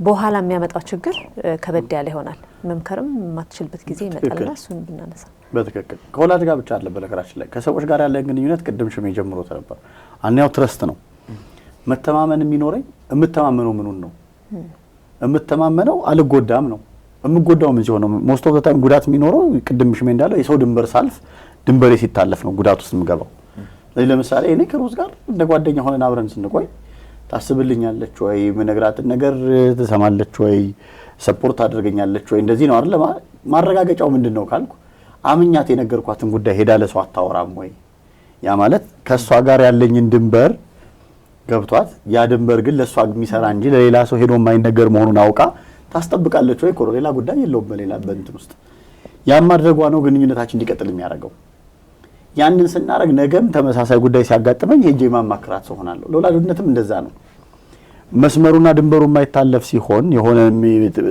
በኋላ የሚያመጣው ችግር ከበድ ያለ ይሆናል። መምከርም የማትችልበት ጊዜ ይመጣልና እሱን ብናነሳ በትክክል ከወላጅ ጋር ብቻ አለ በነገራችን ላይ ከሰዎች ጋር ያለን ግንኙነት ቅድም ሽሜ ጀምሮ ነበር። አንያው ትረስት ነው። መተማመን የሚኖረኝ የምተማመነው ምኑን ነው? የምተማመነው አልጎዳም ነው። የምጎዳው ምን ሲሆን ነው? ሞስት ኦፍ ዘ ታይም ጉዳት የሚኖረው ቅድም ሽሜ እንዳለው የሰው ድንበር ሳልፍ ድንበሬ ሲታለፍ ነው ጉዳት ውስጥ የምገባው። ለምሳሌ እኔ ከሩዝ ጋር እንደ ጓደኛ ሆነን አብረን ስንቆይ ታስብልኛለች ወይ? ምነግራትን ነገር ትሰማለች ወይ? ሰፖርት አድርገኛለች ወይ? እንደዚህ ነው አይደል? ማረጋገጫው ምንድነው ካልኩ አምኛት የነገርኳትን ጉዳይ ሄዳ ለሰው አታወራም ወይ? ያ ማለት ከሷ ጋር ያለኝን ድንበር ገብቷት ያ ድንበር ግን ለሷ የሚሰራ እንጂ ለሌላ ሰው ሄዶ የማይነገር መሆኑን አውቃ ታስጠብቃለች ወይ? ሌላ ጉዳይ የለውም በሌላ በእንትን ውስጥ ያ ማድረጓ ነው ግንኙነታችን እንዲቀጥል የሚያደርገው። ያንን ስናረግ ነገም ተመሳሳይ ጉዳይ ሲያጋጥመኝ ሄጄ ማማክራት ሰው ሆናለሁ። ለወላጅነትም እንደዛ ነው። መስመሩና ድንበሩ የማይታለፍ ሲሆን የሆነ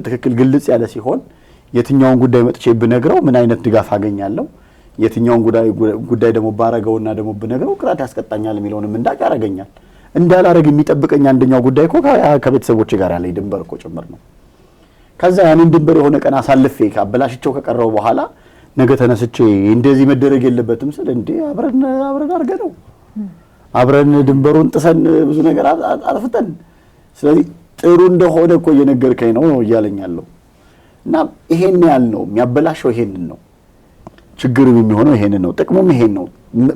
ትክክል ግልጽ ያለ ሲሆን የትኛውን ጉዳይ መጥቼ ብነግረው ምን አይነት ድጋፍ አገኛለሁ፣ የትኛውን ጉዳይ ደግሞ ባረገውና ደግሞ ብነግረው ቅጣት ያስቀጣኛል የሚለውንም እንዳቅ ያረጋኛል። እንዳላረግ የሚጠብቀኝ አንደኛው ጉዳይ እኮ ከቤተሰቦቼ ጋር ያለኝ ድንበር እኮ ጭምር ነው። ከዛ ያንን ድንበር የሆነ ቀን አሳልፌ ካበላሽቸው ከቀረው በኋላ ነገ ተነስቼ እንደዚህ መደረግ የለበትም ስል እንዴ አብረን አድርገነው አብረን ድንበሩን ጥሰን ብዙ ነገር አጥፍተን ስለዚህ ጥሩ እንደሆነ እኮ እየነገርከኝ ነው እያለኛለሁ። እና ይሄን ያህል ነው የሚያበላሸው፣ ይሄንን ነው ችግሩ የሚሆነው፣ ይሄንን ነው ጥቅሙም፣ ይሄን ነው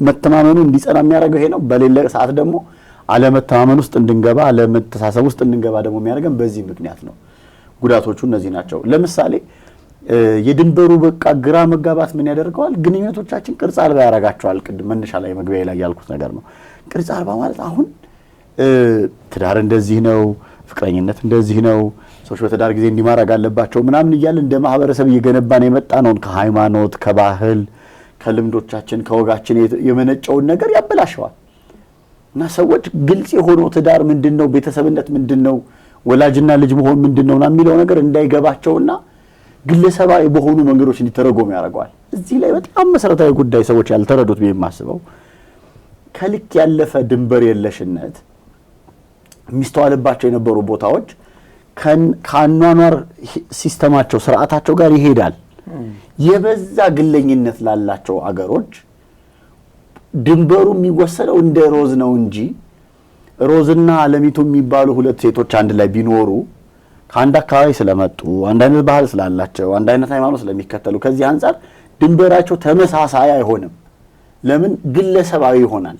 መተማመኑ እንዲጸና የሚያደርገው ይሄ ነው። በሌላ ሰዓት ደግሞ አለመተማመን ውስጥ እንድንገባ አለመተሳሰብ ውስጥ እንድንገባ ደግሞ የሚያደርገን በዚህ ምክንያት ነው። ጉዳቶቹ እነዚህ ናቸው። ለምሳሌ የድንበሩ በቃ ግራ መጋባት ምን ያደርገዋል? ግንኙነቶቻችን ቅርጽ አልባ ያደርጋቸዋል። ቅድም መነሻ ላይ መግቢያ ላይ ያልኩት ነገር ነው። ቅርጽ አልባ ማለት አሁን ትዳር እንደዚህ ነው፣ ፍቅረኝነት እንደዚህ ነው፣ ሰዎች በትዳር ጊዜ እንዲማረግ አለባቸው ምናምን እያለ እንደ ማህበረሰብ እየገነባን የመጣ ነው። ከሃይማኖት፣ ከባህል፣ ከልምዶቻችን፣ ከወጋችን የመነጨውን ነገር ያበላሸዋል። እና ሰዎች ግልጽ የሆነው ትዳር ምንድነው፣ ቤተሰብነት ምንድነው፣ ወላጅና ልጅ መሆን ምንድነው የሚለው ነገር እንዳይገባቸውና ግለሰባዊ በሆኑ መንገዶች እንዲተረጎሙ ያደርገዋል። እዚህ ላይ በጣም መሰረታዊ ጉዳይ ሰዎች ያልተረዱት ብዬ የማስበው ከልክ ያለፈ ድንበር የለሽነት የሚስተዋልባቸው የነበሩ ቦታዎች ከአኗኗር ሲስተማቸው ስርዓታቸው ጋር ይሄዳል። የበዛ ግለኝነት ላላቸው አገሮች ድንበሩ የሚወሰነው እንደ ሮዝ ነው እንጂ ሮዝና አለሚቱ የሚባሉ ሁለት ሴቶች አንድ ላይ ቢኖሩ ከአንድ አካባቢ ስለመጡ አንድ አይነት ባህል ስላላቸው አንድ አይነት ሃይማኖት ስለሚከተሉ ከዚህ አንፃር ድንበራቸው ተመሳሳይ አይሆንም። ለምን ግለሰባዊ ይሆናል።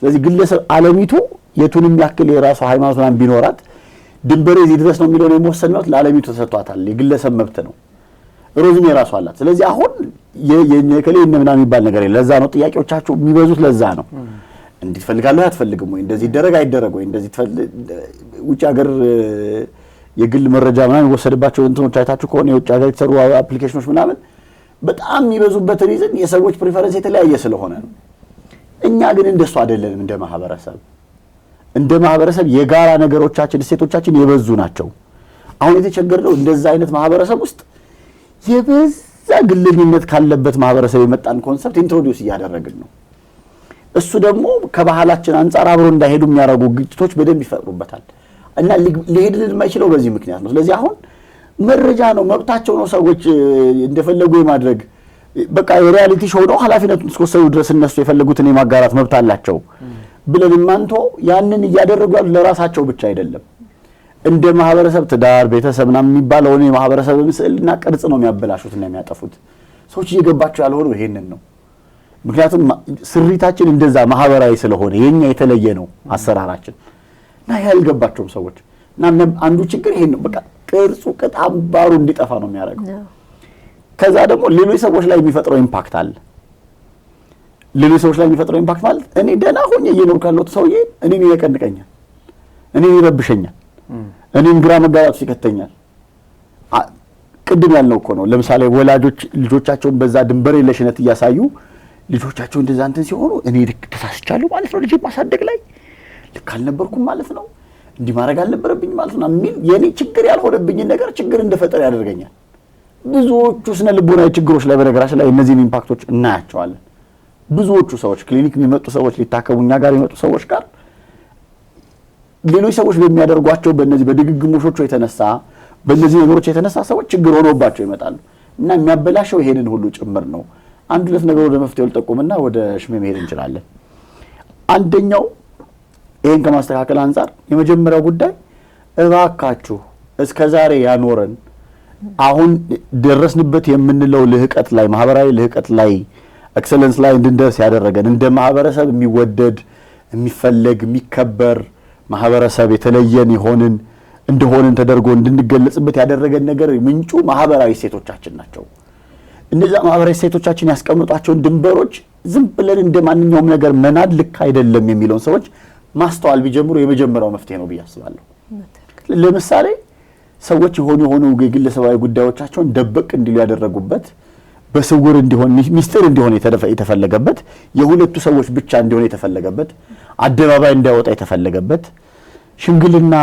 ስለዚህ ግለሰብ ዓለሚቱ የቱንም ያክል የራሷ ሃይማኖት ምናምን ቢኖራት ድንበሬ እዚህ ድረስ ነው የሚለውን የመወሰን መብት ለዓለሚቱ ተሰጥቷታል። የግለሰብ መብት ነው። ሮዝም የራሷ አላት። ስለዚህ አሁን የከሌ ምናምን የሚባል ነገር የለም። ለዛ ነው ጥያቄዎቻችሁ የሚበዙት። ለዛ ነው እንዲህ ትፈልጋለህ አትፈልግም ወይ እንደዚህ ይደረግ አይደረግ ወይ እንደዚህ ውጭ ሀገር የግል መረጃ ምናምን ወሰደባቸው እንትኖች አይታችሁ ከሆነ የውጭ ሀገር የተሰሩ አፕሊኬሽኖች ምናምን በጣም የሚበዙበት ሪዝን የሰዎች ፕሪፈረንስ የተለያየ ስለሆነ ነው። እኛ ግን እንደሱ አይደለንም። እንደ ማህበረሰብ የጋራ ነገሮቻችን እሴቶቻችን የበዙ ናቸው። አሁን የተቸገርነው እንደዛ አይነት ማህበረሰብ ውስጥ የበዛ ግልኝነት ካለበት ማህበረሰብ የመጣን ኮንሰፕት ኢንትሮዲዩስ እያደረግን ነው። እሱ ደግሞ ከባህላችን አንፃር አብሮ እንዳይሄዱ የሚያደርጉ ግጭቶች በደንብ ይፈጥሩበታል እና ሊሄድልን የማይችለው በዚህ ምክንያት ነው። ስለዚህ አሁን መረጃ ነው መብታቸው ነው ሰዎች እንደፈለጉ የማድረግ በቃ የሪያሊቲ ሾው ነው ኃላፊነቱን እስከወሰዱ ድረስ እነሱ የፈለጉትን የማጋራት መብት አላቸው ብለን ማንቶ ያንን እያደረጉ ያሉት ለራሳቸው ብቻ አይደለም። እንደ ማህበረሰብ ትዳር ቤተሰብ ምናምን የሚባለውን የማህበረሰብ ምስልና ቅርጽ ነው የሚያበላሹትና የሚያጠፉት። ሰዎች እየገባቸው ያልሆነው ይሄንን ነው። ምክንያቱም ስሪታችን እንደዛ ማህበራዊ ስለሆነ የኛ የተለየ ነው አሰራራችን እና ያልገባቸውም ሰዎች እና አንዱ ችግር ይሄን ነው። በቃ ቅርጹ ቅጣምባሩ እንዲጠፋ ነው የሚያደርገው። ከዛ ደግሞ ሌሎች ሰዎች ላይ የሚፈጥረው ኢምፓክት አለ። ሌሎች ሰዎች ላይ የሚፈጥረው ኢምፓክት ማለት እኔ ደህና ሆኜ እየኖርኩ ያለሁት ሰውዬ እኔን ይነቀንቀኛል፣ እኔን ይረብሸኛል፣ እኔን ግራ መጋባት ይከተኛል። ቅድም ያልነው እኮ ነው። ለምሳሌ ወላጆች ልጆቻቸውን በዛ ድንበር የለሽነት እያሳዩ ልጆቻቸው እንደዛ እንትን ሲሆኑ እኔ ልክ ተሳስቻለሁ ማለት ነው፣ ልጅ ማሳደግ ላይ ልክ አልነበርኩም ማለት ነው፣ እንዲህ ማድረግ አልነበረብኝ ማለት ነው የሚል የኔ ችግር ያልሆነብኝን ነገር ችግር እንደፈጠረ ያደርገኛል። ብዙዎቹ ስነ ልቦናዊ ችግሮች ላይ በነገራችን ላይ እነዚህን ኢምፓክቶች እናያቸዋለን። ብዙዎቹ ሰዎች ክሊኒክ የሚመጡ ሰዎች ሊታከሙ እኛ ጋር የሚመጡ ሰዎች ጋር ሌሎች ሰዎች በሚያደርጓቸው በእነዚህ በድግግሞሾቹ የተነሳ በእነዚህ ነገሮች የተነሳ ሰዎች ችግር ሆኖባቸው ይመጣሉ እና የሚያበላሸው ይሄንን ሁሉ ጭምር ነው። አንድ ሁለት ነገር ወደ መፍትሄው ልጠቁምና ወደ ሽሜ መሄድ እንችላለን። አንደኛው ይሄን ከማስተካከል አንፃር የመጀመሪያው ጉዳይ እባካችሁ እስከዛሬ ያኖረን አሁን ደረስንበት የምንለው ልህቀት ላይ ማህበራዊ ልህቀት ላይ ኤክሰለንስ ላይ እንድንደርስ ያደረገን እንደ ማህበረሰብ የሚወደድ የሚፈለግ የሚከበር ማህበረሰብ የተለየን ይሆንን እንደሆነን ተደርጎ እንድንገለጽበት ያደረገን ነገር ምንጩ ማህበራዊ ሴቶቻችን ናቸው። እነዛ ማህበራዊ ሴቶቻችን ያስቀምጧቸውን ድንበሮች ዝም ብለን እንደማንኛውም ነገር መናድ ልክ አይደለም የሚለውን ሰዎች ማስተዋል ቢጀምሩ የመጀመሪያው መፍትሄ ነው ብዬ አስባለሁ። ለምሳሌ ሰዎች የሆኑ የግለሰባዊ ጉዳዮቻቸውን ደበቅ እንዲሉ ያደረጉበት በስውር እንዲሆን ሚስጥር እንዲሆን የተፈለገበት የሁለቱ ሰዎች ብቻ እንዲሆን የተፈለገበት አደባባይ እንዳይወጣ የተፈለገበት ሽምግልና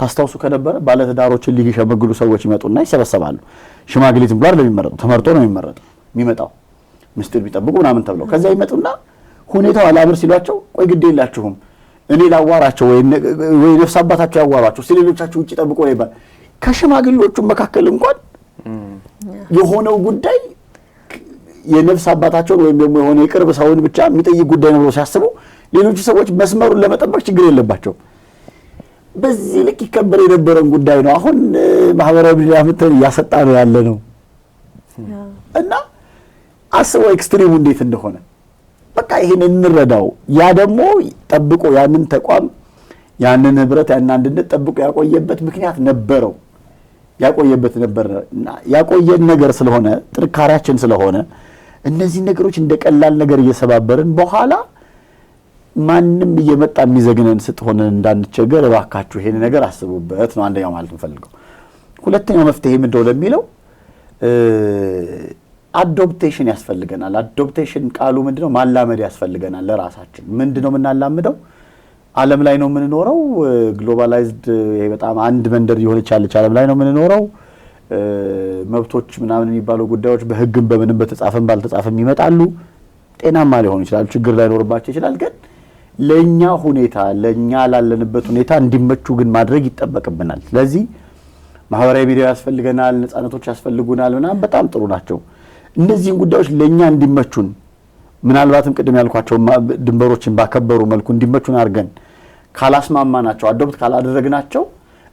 ታስታውሱ ከነበረ ባለትዳሮችን ሊሸመግሉ ሰዎች ይመጡና ይሰበሰባሉ። ሽማግሌ ዝም ብሎ አይደለም የሚመረጠው፣ ተመርጦ ነው የሚመጣው ሚስጥር ቢጠብቁ ምናምን ተብለው ከዛ ይመጡና ሁኔታው አላምር ሲሏቸው ቆይ ግድ የላችሁም እኔ ላዋራቸው ወይ ነፍስ አባታቸው ያዋራቸው ስለሌሎቻችሁ ውጪ ጠብቆ ነው ይባል። ከሽማግሌዎቹ መካከል እንኳን የሆነው ጉዳይ የነፍስ አባታቸውን ወይም ደግሞ የሆነ የቅርብ ሰውን ብቻ የሚጠይቅ ጉዳይ ነው ብሎ ሲያስቡ ሌሎቹ ሰዎች መስመሩን ለመጠበቅ ችግር የለባቸው። በዚህ ልክ ይከበር የነበረን ጉዳይ ነው አሁን ማህበራዊ ሚዲያ ምትን እያሰጣ ነው ያለ ነው እና አስበው ኤክስትሪሙ እንዴት እንደሆነ በቃ ይሄን እንረዳው። ያ ደግሞ ጠብቆ ያንን ተቋም ያንን ህብረት ያንን አንድነት ጠብቆ ያቆየበት ምክንያት ነበረው ያቆየበት ነበርና ያቆየን ነገር ስለሆነ ጥንካሬያችን ስለሆነ እነዚህ ነገሮች እንደ ቀላል ነገር እየሰባበርን በኋላ ማንም እየመጣ የሚዘግነን ስትሆን እንዳንቸገር እባካችሁ ይሄን ነገር አስቡበት ነው አንደኛው ማለት እንፈልገው። ሁለተኛው መፍትሄ ምንድነው ለሚለው አዶፕቴሽን ያስፈልገናል። አዶፕቴሽን ቃሉ ምንድነው? ማላመድ ያስፈልገናል። ለራሳችን ምንድነው የምናላምደው? ዓለም ላይ ነው የምንኖረው። ግሎባላይዝድ ይሄ በጣም አንድ መንደር የሆነች ያለች ዓለም ላይ ነው የምንኖረው። መብቶች ምናምን የሚባሉ ጉዳዮች በህግም በምንም በተጻፈም ባልተጻፈም ይመጣሉ። ጤናማ ሊሆኑ ይችላሉ፣ ችግር ላይኖርባቸው ይችላል። ግን ለኛ ሁኔታ ለኛ ላለንበት ሁኔታ እንዲመቹ ግን ማድረግ ይጠበቅብናል። ስለዚህ ማህበራዊ ሚዲያ ያስፈልገናል፣ ነፃነቶች ያስፈልጉናል ምናምን በጣም ጥሩ ናቸው። እነዚህን ጉዳዮች ለኛ እንዲመቹን ምናልባትም ቅድም ያልኳቸው ድንበሮችን ባከበሩ መልኩ እንዲመቹን አድርገን ካላስማማናቸው አዶፕት ካላደረግናቸው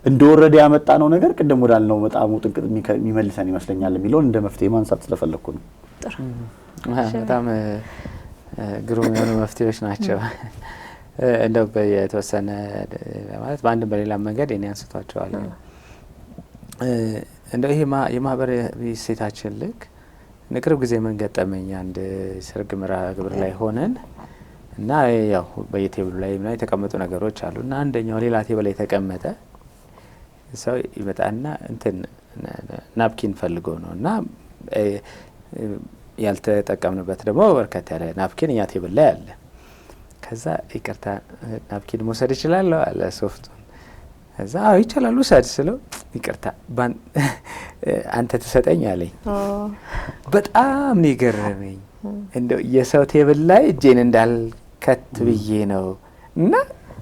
እንደወረደ ያመጣ ነው ነገር ቅድም ወዳልነው በጣም ጥንቅጥ የሚመልሰን ይመስለኛል የሚለውን እንደ መፍትሄ ማንሳት ስለፈለኩ ነው። በጣም ግሩም የሆኑ መፍትሄዎች ናቸው። እንደው የተወሰነ ማለት በአንድም በሌላ መንገድ እኔ አንስቷቸዋል። እንደው ይሄ የማህበራዊ እሴታችን ልክ ቅርብ ጊዜ ምን ገጠመኝ፣ አንድ ሰርግ መርሃ ግብር ላይ ሆነን እና ያው በየቴብሉ ላይ ምናምን የተቀመጡ ነገሮች አሉ እና አንደኛው ሌላ ቴብል ላይ የተቀመጠ ሰው ይመጣና እንትን ናፕኪን ፈልጎ ነው እና ያልተጠቀምንበት ደግሞ በርከት ያለ ናፕኪን እኛ ቴብል ላይ አለ። ከዛ ይቅርታ ናፕኪን መውሰድ እችላለሁ አለ ሶፍቱን። ከዛ ይቻላል ውሰድ ስለው ይቅርታ አንተ ትሰጠኝ አለኝ። በጣም ነው የገረመኝ። እንደው የሰው ቴብል ላይ እጄን እንዳልከት ብዬ ነው እና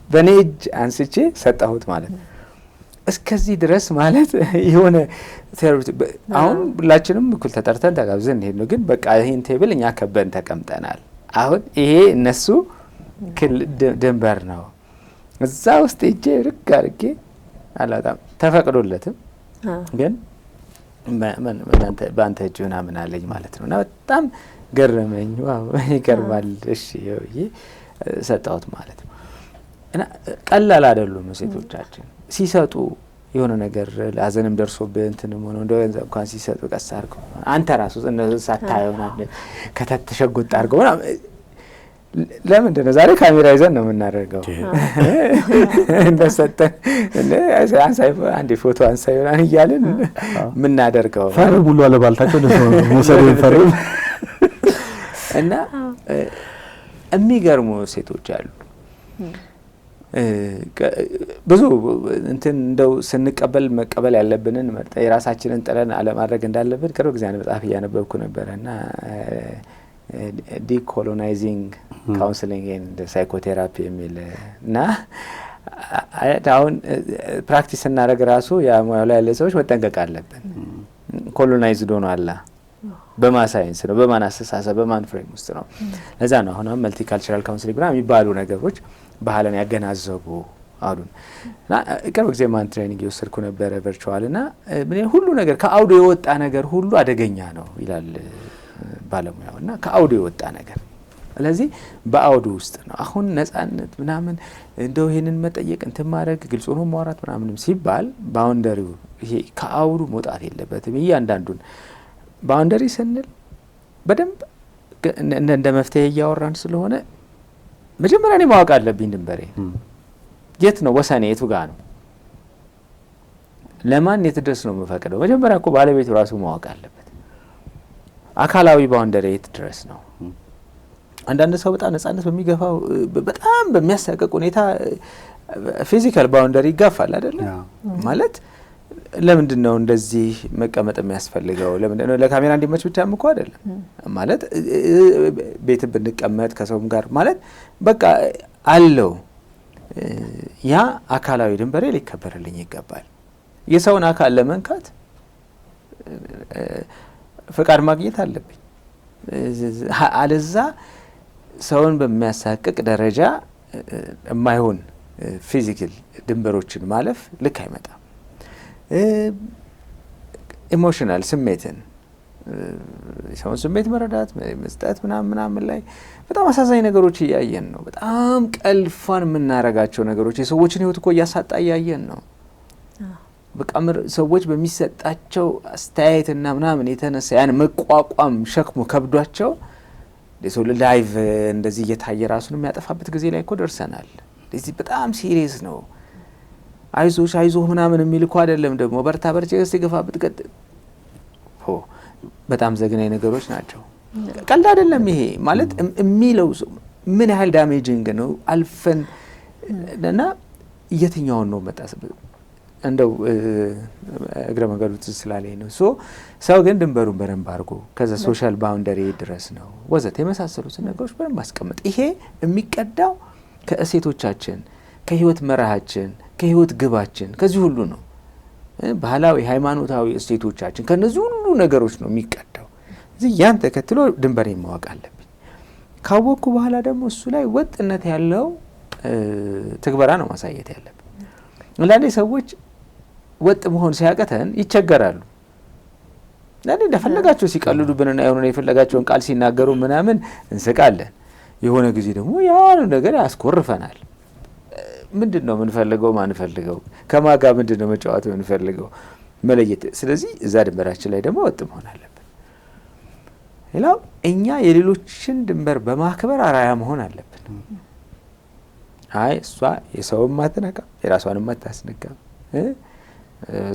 በእኔ እጅ አንስቼ ሰጠሁት ማለት ነው። እስከዚህ ድረስ ማለት የሆነ አሁን ሁላችንም እኩል ተጠርተን ተጋብዘን እንሄድ ነው፣ ግን በቃ ይህን ቴብል እኛ ከበን ተቀምጠናል። አሁን ይሄ እነሱ ድንበር ነው። እዛ ውስጥ እጄ ርቅ አድርጌ አላጣም ተፈቅዶለትም፣ ግን በአንተ እጅ ምናምን አለኝ ማለት ነው። እና በጣም ገረመኝ። ዋው ይገርማል። እሺ ይሄ ሰጣሁት ማለት ነው። እና ቀላል አይደሉም ሴቶቻችን ሲሰጡ የሆነ ነገር ለሀዘንም ደርሶብህ እንትንም ሆነ እንደው እንኳን ሲሰጡ ቀስ አድርገው አንተ ራሱ እነሱ ሳታየው ምናምን ከተት ተሸጎጥ አድርገው ለምንድን ነው ዛሬ ካሜራ ይዘን ነው የምናደርገው? እንደሰጠን አንሳይ አንዴ ፎቶ አንሳይ ምናምን እያልን የምናደርገው ፈርም ሁሉ አለባልታቸው መውሰድ ፈርም እና የሚገርሙ ሴቶች አሉ። ብዙ እንትን እንደው ስንቀበል መቀበል ያለብንን መርጠ የራሳችንን ጥለን አለማድረግ እንዳለብን ቅርብ ጊዜ መጽሐፍ እያነበብኩ ነበረ እና ዲኮሎናይዚንግ ካውንስሊንግ ኤንድ ሳይኮቴራፒ የሚል እና አሁን ፕራክቲስ ስናደርግ ራሱ የሙያው ላይ ያለ ሰዎች መጠንቀቅ አለብን። ኮሎናይዝድ ሆኗል። በማን ሳይንስ ነው፣ በማን አስተሳሰብ፣ በማን ፍሬም ውስጥ ነው። ለዛ ነው አሁን መልቲካልቸራል ካውንስሊንግ ምናምን የሚባሉ ነገሮች ባህልን ያገናዘቡ አሉን እና ቅርብ ጊዜ ማን ትሬኒንግ የወሰድኩ ነበረ ቨርቹዋል እና ሁሉ ነገር ከአውዱ የወጣ ነገር ሁሉ አደገኛ ነው ይላል ባለሙያው እና ከአውዱ የወጣ ነገር። ስለዚህ በአውዱ ውስጥ ነው አሁን ነጻነት ምናምን እንደው ይሄንን መጠየቅ እንትን ማድረግ ግልጽ ሆኖ ማውራት ምናምንም ሲባል ባውንደሪው ይሄ ከአውዱ መውጣት የለበትም። እያንዳንዱን ባውንደሪ ስንል በደንብ እንደ መፍትሄ እያወራን ስለሆነ መጀመሪያ እኔ ማወቅ አለብኝ ድንበሬ የት ነው፣ ወሰኔ የቱ ጋር ነው፣ ለማን የት ድረስ ነው የምፈቅደው። መጀመሪያ እኮ ባለቤቱ ራሱ ማወቅ አለበት። አካላዊ ባውንደሪ የት ድረስ ነው። አንዳንድ ሰው በጣም ነጻነት በሚገፋው በጣም በሚያሳቅቅ ሁኔታ ፊዚካል ባውንደሪ ይጋፋል አይደለ? ማለት ለምንድን ነው እንደዚህ መቀመጥ የሚያስፈልገው? ለምንድን ነው ለካሜራ እንዲመች ብቻም እኮ አይደለም። ማለት ቤት ብንቀመጥ ከሰውም ጋር ማለት በቃ አለው። ያ አካላዊ ድንበሬ ሊከበርልኝ ይገባል። የሰውን አካል ለመንካት ፍቃድ ማግኘት አለብኝ። አለዛ ሰውን በሚያሳቅቅ ደረጃ የማይሆን ፊዚካል ድንበሮችን ማለፍ ልክ አይመጣም። ኢሞሽናል ስሜትን ሰውን ስሜት መረዳት መስጠት ምናምን ላይ በጣም አሳዛኝ ነገሮች እያየን ነው። በጣም ቀልፋን የምናረጋቸው ነገሮች የሰዎችን ሕይወት እኮ እያሳጣ እያየን ነው። በቃ ሰዎች በሚሰጣቸው አስተያየትና ምናምን የተነሳ ያን መቋቋም ሸክሙ ከብዷቸው ለሰው ላይቭ እንደዚህ እየታየ ራሱን የሚያጠፋበት ጊዜ ላይ እኮ ደርሰናል። ለዚህ በጣም ሲሪየስ ነው። አይዞሽ አይዞህ ምናምን የሚል እኮ አይደለም ደግሞ በርታ በርቼ ገፋበት ቀጥ በጣም ዘግናኝ ነገሮች ናቸው። ቀልድ አይደለም ይሄ ማለት የሚለው ምን ያህል ዳሜጂንግ ነው። አልፈን እና የትኛውን ነው መጣስበት እንደው እግረ መንገዱ ስላለኝ ነው። ሰው ግን ድንበሩን በደንብ አድርጎ ከዛ ሶሻል ባውንደሪ ድረስ ነው ወዘተ የመሳሰሉትን ነገሮች በደንብ ማስቀመጥ። ይሄ የሚቀዳው ከእሴቶቻችን፣ ከህይወት መርሃችን፣ ከህይወት ግባችን ከዚህ ሁሉ ነው። ባህላዊ ሃይማኖታዊ እሴቶቻችን ከነዚህ ሁሉ ነገሮች ነው የሚቀዳው። እዚህ ያን ተከትሎ ድንበሬን ማወቅ አለብኝ። ካወቅኩ በኋላ ደግሞ እሱ ላይ ወጥነት ያለው ትግበራ ነው ማሳየት ያለብኝ። አንዳንዴ ሰዎች ወጥ መሆን ሲያቀተን ይቸገራሉ። ለኔ እንደፈለጋቸው ሲቀልዱብንና የሆነ የፈለጋቸውን ቃል ሲናገሩ ምናምን እንስቃለን። የሆነ ጊዜ ደግሞ ያን ነገር ያስኮርፈናል። ምንድን ነው የምንፈልገው? ማንፈልገው? ከማጋ ምንድን ነው መጫወት የምንፈልገው? መለየት። ስለዚህ እዛ ድንበራችን ላይ ደግሞ ወጥ መሆን አለብን። ሌላው እኛ የሌሎችን ድንበር በማክበር አራያ መሆን አለብን። አይ እሷ የሰውም ማትነካ የራሷንም ማታስነካ፣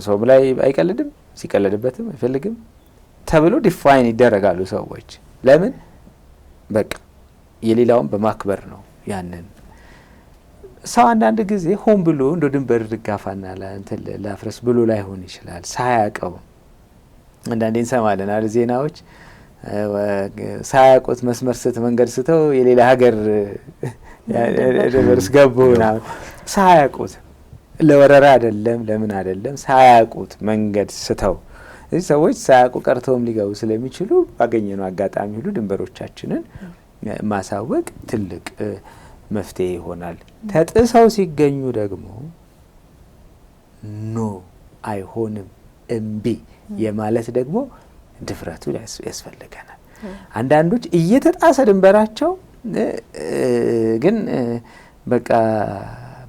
ሰውም ላይ አይቀልድም፣ ሲቀለድበትም አይፈልግም ተብሎ ዲፋይን ይደረጋሉ ሰዎች። ለምን? በቃ የሌላውን በማክበር ነው። ያንን ሰው አንዳንድ ጊዜ ሆን ብሎ እንደ ድንበር ልጋፋና እንትን ላፍረስ ብሎ ላይሆን ይችላል፣ ሳያውቀው። አንዳንዴ እንሰማለን አይደል ዜናዎች፣ ሳያውቁት መስመር መንገድ ስተው የሌላ ሀገር ድንበርስ ገቡ ምናምን። ሳያውቁት ለወረራ አይደለም ለምን አይደለም፣ ሳያውቁት መንገድ ስተው። እዚህ ሰዎች ሳያውቁ ቀርተውም ሊገቡ ስለሚችሉ ባገኘነው አጋጣሚ ሁሉ ድንበሮቻችንን ማሳወቅ ትልቅ መፍትሄ ይሆናል። ተጥሰው ሲገኙ ደግሞ ኖ አይሆንም እምቢ የማለት ደግሞ ድፍረቱ ያስፈልገናል። አንዳንዶች እየተጣሰ ድንበራቸው ግን በቃ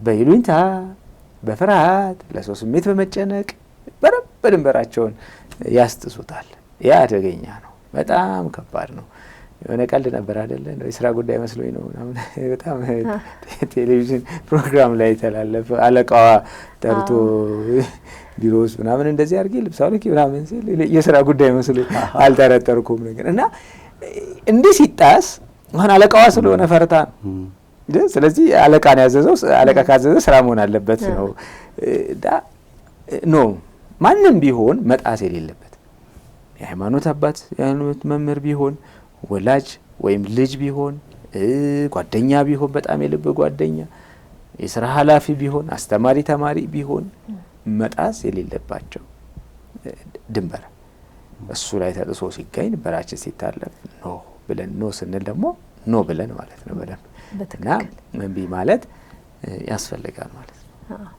በይሉኝታ በፍርሃት ለሰው ስሜት በመጨነቅ በድንበራቸውን ያስጥሱታል። ያ አደገኛ ነው፣ በጣም ከባድ ነው። የሆነ ቀልድ ነበር አይደለ? የስራ ጉዳይ መስሎኝ ነው ምናምን በጣም ቴሌቪዥን ፕሮግራም ላይ ተላለፈ። አለቃዋ ጠርቶ ቢሮ ውስጥ ምናምን እንደዚህ አድርጌ ልብስ አውልቂ ምናምን ሲል የስራ ጉዳይ መስሎኝ አልጠረጠርኩም ነገር እና እንዲህ ሲጣስ አሁን አለቃዋ ስለሆነ ፈርታ ነው። ስለዚህ አለቃን ያዘዘው አለቃ ካዘዘ ስራ መሆን አለበት ነው። ኖ ማንም ቢሆን መጣስ የሌለበት የሃይማኖት አባት የሃይማኖት መምህር ቢሆን ወላጅ ወይም ልጅ ቢሆን ጓደኛ ቢሆን በጣም የልብ ጓደኛ የስራ ኃላፊ ቢሆን አስተማሪ ተማሪ ቢሆን መጣስ የሌለባቸው ድንበር እሱ ላይ ተጥሶ ሲገኝ ድንበራችን ሲታለፍ ኖ ብለን ኖ ስንል ደግሞ ኖ ብለን ማለት ነው በደንብ እና እምቢ ማለት ያስፈልጋል ማለት ነው።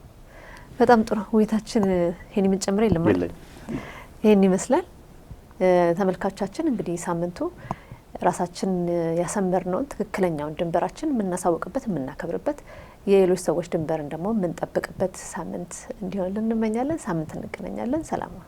በጣም ጥሩ ውይይታችን ይሄን ምን ጨምረ የለም ይሄን ይመስላል። ተመልካቾቻችን እንግዲህ ሳምንቱ ራሳችን ያሰመርነውን ትክክለኛውን ድንበራችን የምናሳውቅበት የምናከብርበት የሌሎች ሰዎች ድንበርን ደግሞ የምንጠብቅበት ሳምንት እንዲሆን እንመኛለን። ሳምንት እንገናኛለን። ሰላም ነው።